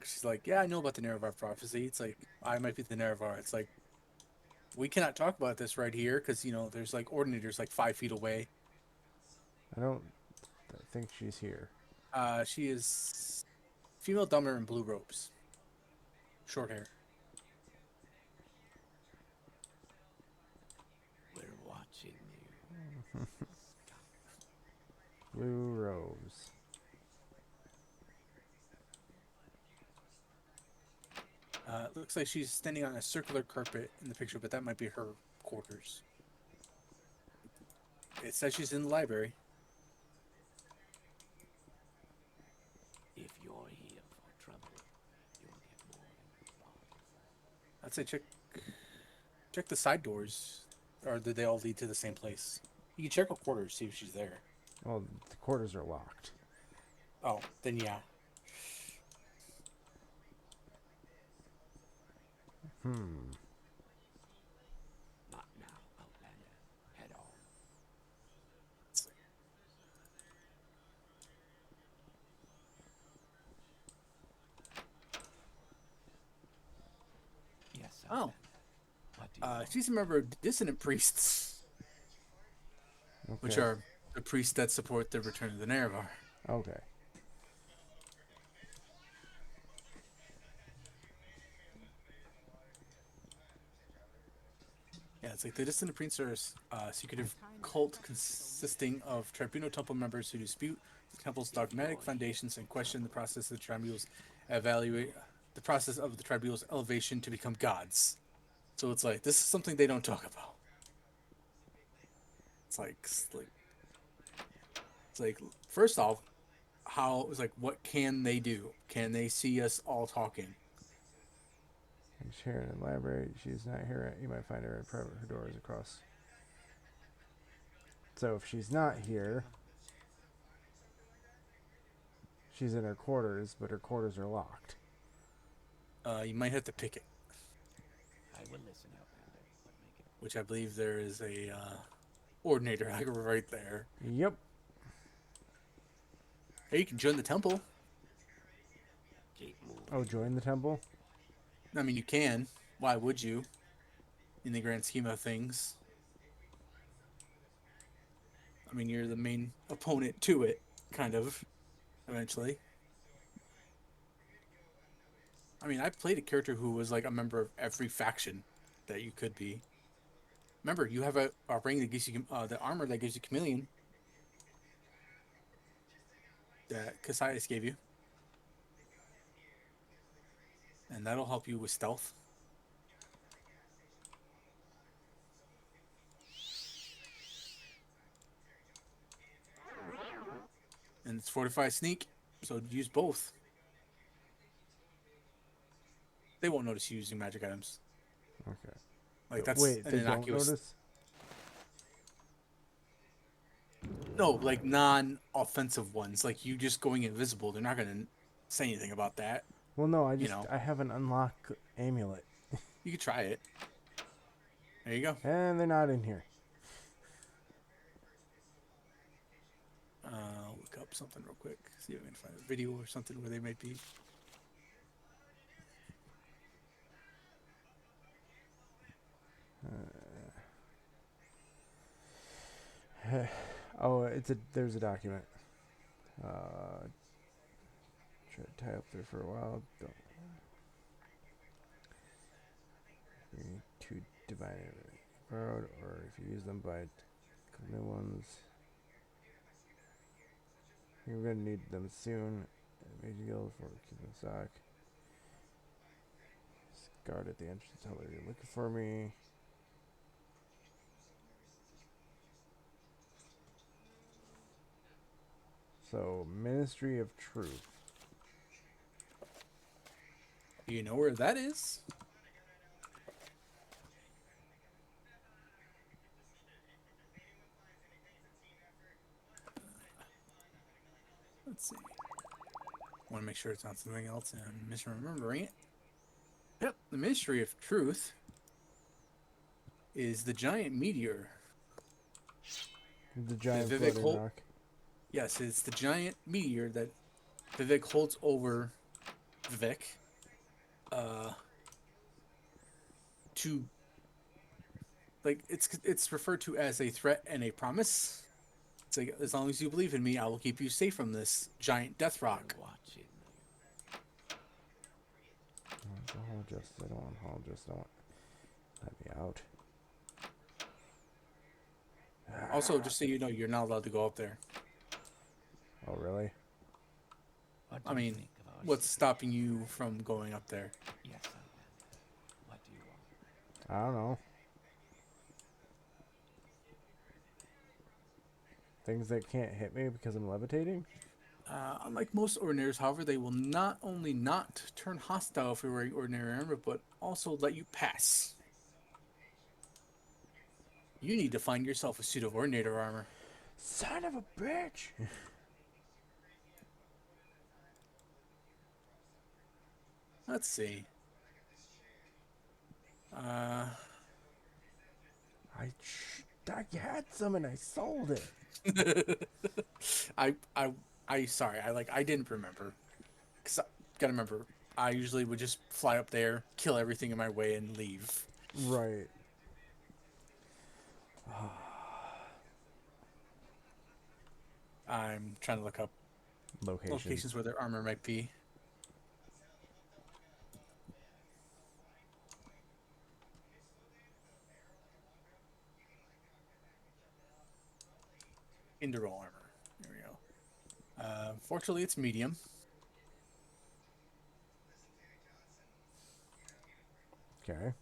She's like, yeah, I know about the Nerevar prophecy. It's like, I might be the Nerevar. It's like, we cannot talk about this right here because, you know, there's like ordinators like 5 feet away. I don't think she's here. She is female dumber in blue robes. Short hair. We're watching you. Blue rose. Looks like she's standing on a circular carpet in the picture, but that might be her quarters. It says she's in the library. If you're here for trouble, you'll get more than you thought. I'd say check the side doors, or did they all lead to the same place? You can check her quarters, see if she's there. Well, the quarters are locked. Oh, then yeah. Not now, Outlander. Head on. Yes, Oh. Outlander. What do you want? She's a member of Dissonant Priests, Okay. which are the priests that support the return of the Nerevar. Okay. Yeah, it's like the Dissonant Priests are a secretive cult consisting of Tribunal Temple members who dispute the temple's dogmatic foundations and question the process of the tribunal's elevation to become gods. So it's like, this is something they don't talk about. It's like first off, what can they do? Can they see us all talking? She's here in the library. She's not here. You might find her in private. Her door is across. So if she's not here, she's in her quarters, but her quarters are locked. You might have to pick it, I will listen, Outlander, but make it which I believe there is a ordinator like right there. Yep. Hey, you can join the temple. keep moving. Oh, join the temple? I mean, you can. Why would you? In the grand scheme of things. I mean, you're the main opponent to it, kind of, eventually. I mean, I played a character who was like a member of every faction that you could be. Remember, you have a ring that gives you the armor that gives you chameleon that Cassius gave you. And that'll help you with stealth. And it's fortified sneak. So use both. They won't notice you using magic items. Okay. Like that's Wait, an they don't innocuous. notice? No, like non-offensive ones. Like you just going invisible. They're not gonna say anything about that. Well, no, You know, I have an unlock amulet. you could try it. There you go. And they're not in here. Look up something real quick. See if I can find a video or something where they might be. Oh, there's a document. Try to tie up there for a while. Don't. You need two divine borrowed, or if you use them, buy new ones. You're gonna need them soon. Made guild for keeping stock. Guard at the entrance. Tell her you're looking for me. So, Ministry of Truth. Do you know where that is? Let's see. Want to make sure it's not something else and I'm misremembering it. Yep, the Ministry of Truth is the giant meteor. The giant Vivek floating rock. Yes, it's the giant meteor that Vivek holds over Vivek to, like, it's referred to as a threat and a promise. It's like, as long as you believe in me, I will keep you safe from this giant death rock. Watching I don't want Hologist. I want. Let me out. Also, just so you know, you're not allowed to go up there. Oh, really? What do I you mean, think of our what's city? stopping you from going up there? Yes, I am. What do you want? I don't know. Things that can't hit me because I'm levitating? Unlike most ordinaries, however, they will not only not turn hostile if you're wearing ordinary armor, but also let you pass. You need to find yourself a suit of ordinator armor. Son of a bitch! Let's see. I had some and I sold it. Sorry, I didn't remember. Cause gotta remember, I usually would just fly up there, kill everything in my way, and leave. Right. I'm trying to look up locations where their armor might be. Induro armor. There we go. Fortunately, it's medium. Okay.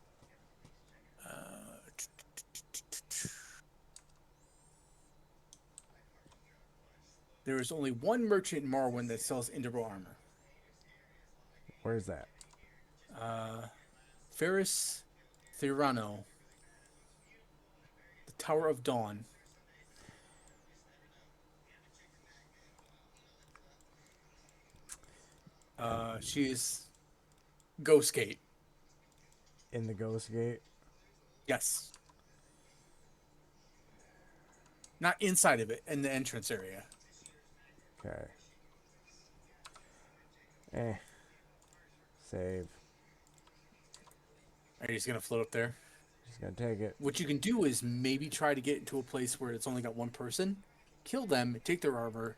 There is only one merchant in Morrowind that sells Induro armor. Where's that? Ferris Thirano. The Tower of Dawn. She is Ghost Gate. In the Ghost Gate? Yes. Not inside of it, in the entrance area. Okay. Save. Are you just gonna float up there? Just gonna take it. What you can do is maybe try to get into a place where it's only got one person, kill them, take their armor,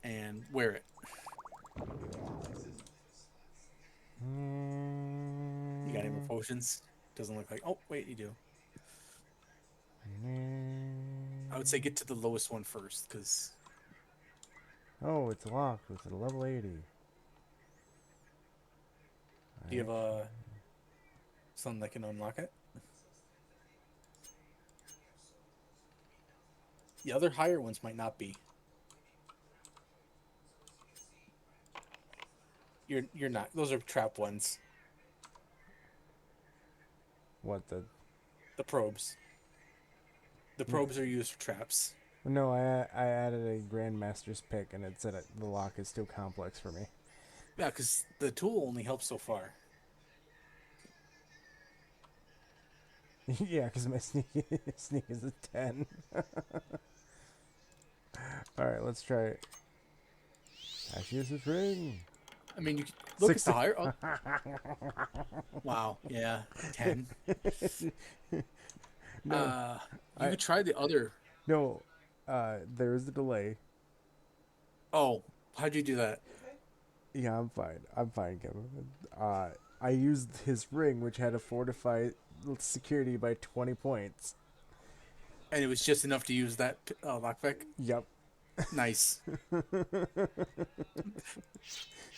and wear it. You got any more potions? Doesn't look like. Oh, wait, you do. I would say get to the lowest one first, because. Oh, it's locked. It's at a level 80. Do you have something that can unlock it? The other higher ones might not be. You're not. Those are trap ones. What the? The probes. The probes are used for traps. No, I added a Grandmaster's pick, and it said the lock is too complex for me. Yeah, because the tool only helps so far. Yeah, because my sneak is a 10. All right, let's try it. Ash uses ring. I mean, you can look at 60. the higher. Oh. Wow. Yeah. 10. No, You could try the other. no, there is a delay. Oh, how'd you do that? Yeah, I'm fine. I'm fine, Kevin. I used his ring, which had a fortified security by 20 points. And it was just enough to use that lockpick? Yep. Nice.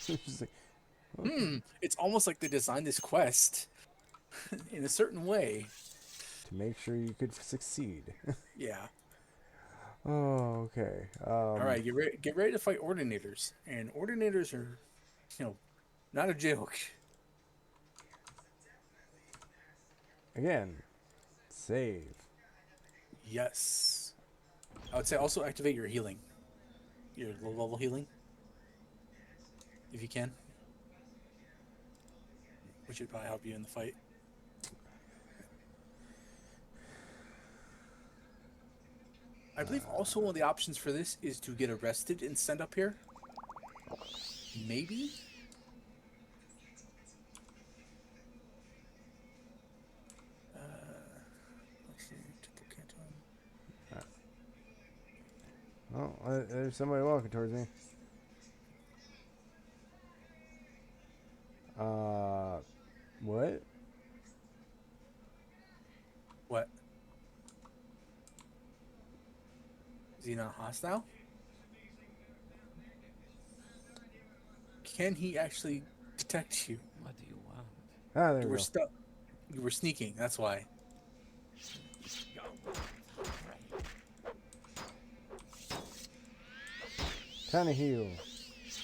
Just like, It's almost like they designed this quest in a certain way. to make sure you could succeed. Yeah. Oh, okay. All right, get ready to fight ordinators. And ordinators are, not a joke. Again, save. Yes. I would say also activate your healing. Your low-level healing. If you can. Which would probably help you in the fight. I believe also one of the options for this is to get arrested and send up here. Maybe? Let's see. Oh, there's somebody walking towards me. What? What? Is he not hostile? Can he actually detect you? What do you want? Ah, there You we were go. stuck. You were sneaking. That's why. Time to heal.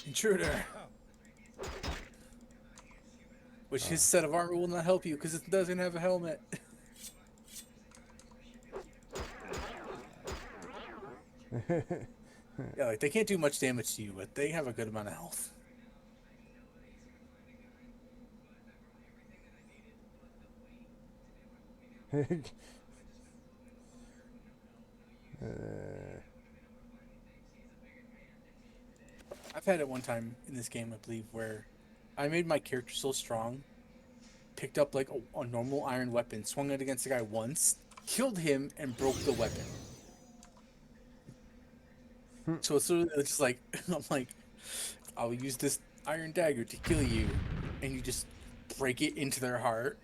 Intruder. Which his set of armor will not help you because it doesn't have a helmet. Yeah, like they can't do much damage to you, but they have a good amount of health. I've had it one time in this game, I believe, where I made my character so strong, picked up like a normal iron weapon, swung it against the guy once, killed him, and broke the weapon. So it's sort of just like I'm like, I'll use this iron dagger to kill you, and you just break it into their heart.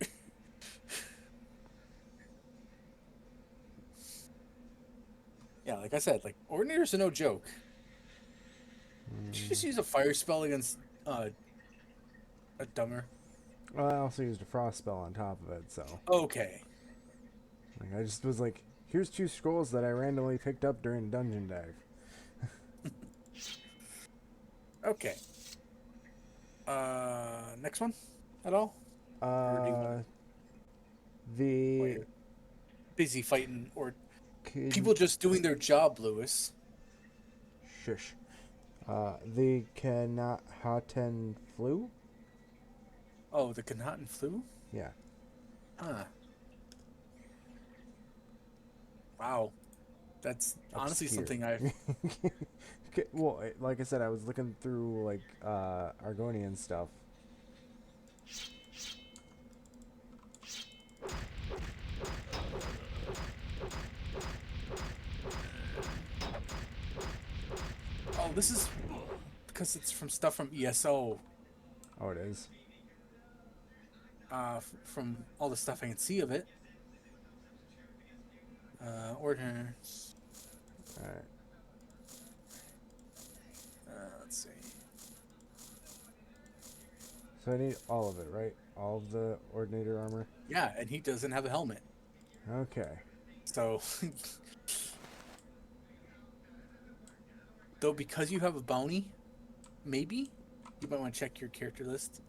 Yeah, like I said, like ordinators are no joke. Did you just use a fire spell against a dumber? Well, I also used a frost spell on top of it, so Okay. like, I just was like, here's 2 scrolls that I randomly picked up during dungeon dive. Okay. Next one at all? Or do you want The Wait. Busy fighting or kid- people just doing their job, Lewis. Shush. The Kanahaten flu? Oh, the Kanahan flu? Yeah. Huh. Wow. That's honestly Obscure. something I've... Okay, well, like I said, I was looking through like Argonian stuff. Oh, this is because it's from stuff from ESO. Oh, it is. From all the stuff I can see of it. Ordinance. All right. Let's see. So I need all of it, right? All of the Ordinator armor? Yeah, and he doesn't have a helmet. Okay. So... Though because you have a bounty, maybe? you might want to check your character list.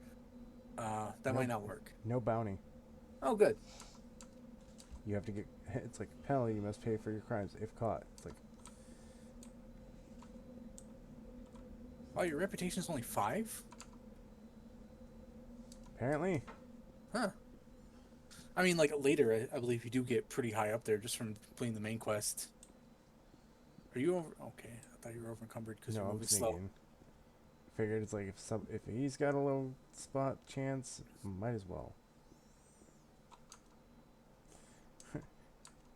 That might not work. No bounty. Oh, good. You have to get. It's like penalty. You must pay for your crimes if caught. It's like Oh, your reputation is only 5? apparently. Huh. I mean, like, later, I believe you do get pretty high up there just from completing the main quest. Are you over? Okay, I thought you were over encumbered because No, you're I'm moving slow. sneaking. Figured it's like if he's got a low spot chance, might as well.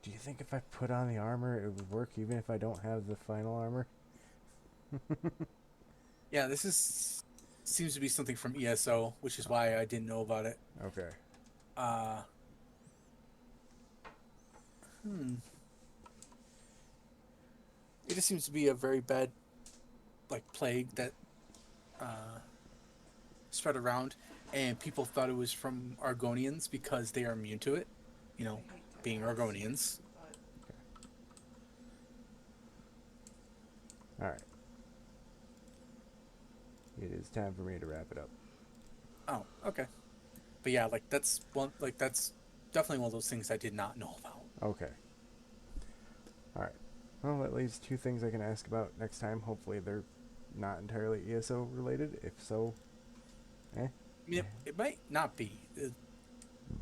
Do you think if I put on the armor, it would work even if I don't have the final armor? Yeah, seems to be something from ESO, which is why I didn't know about it. Okay. It just seems to be a very bad, like, plague that spread around, and people thought it was from Argonians because they are immune to it. You know, being Argonians. All right. It is time for me to wrap it up. Oh, okay. But yeah, like that's definitely one of those things I did not know about. Okay. All right. Well, that leaves 2 things I can ask about next time. Hopefully they're not entirely ESO related. If so, I mean, it might not be,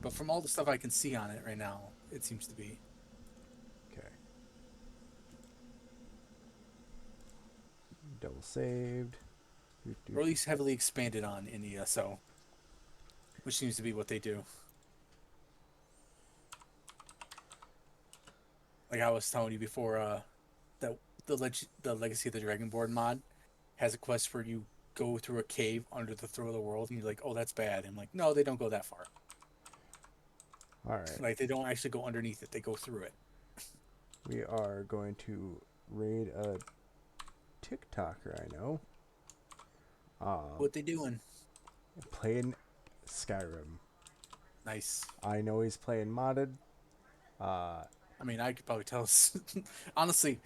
but from all the stuff I can see on it right now, it seems to be. Okay. Double saved. Or at least heavily expanded on in ESO, which seems to be what they do. Like I was telling you before, that the Legacy of the Dragonborn mod has a quest where you go through a cave under the throat of the world, and you're like, oh, that's bad. And I'm like, no, they don't go that far. All right. Like, they don't actually go underneath it. They go through it. We are going to raid a TikToker I know. What they doing? Playing Skyrim. Nice. I know he's playing modded. I mean, I could probably tell. Honestly,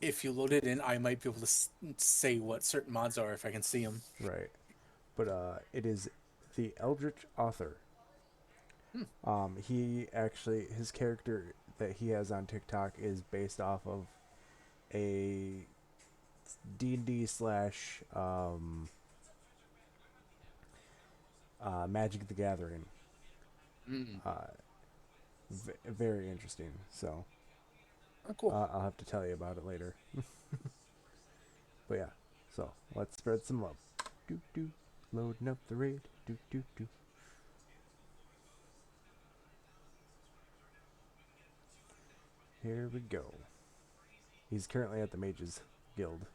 if you load it in, I might be able to say what certain mods are if I can see them. Right. But it is the Eldritch Author. He actually, his character that he has on TikTok is based off of a D&D slash Magic the Gathering. Very interesting. So, Oh, cool. I'll have to tell you about it later. But yeah, so let's spread some love. Doo doo, loading up the raid. Doo doo doo. Here we go. He's currently at the Mages Guild.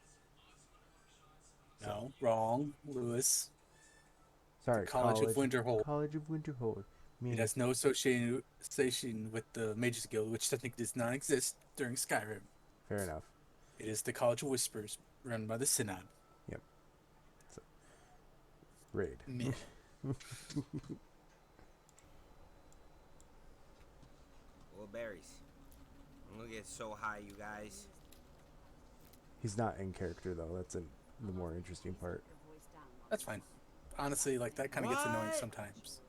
No, wrong, Lewis. Sorry, College of Winterhold. College of Winterhold. It has no association with the Mages Guild, which technically does not exist during Skyrim. Fair enough. It is the College of Whispers, run by the Synod. Yep. So, raid. Meh. Well, berries. I'm gonna get so high, you guys. He's not in character though. That's the more interesting part. That's fine. Honestly, like, that kind of gets annoying sometimes.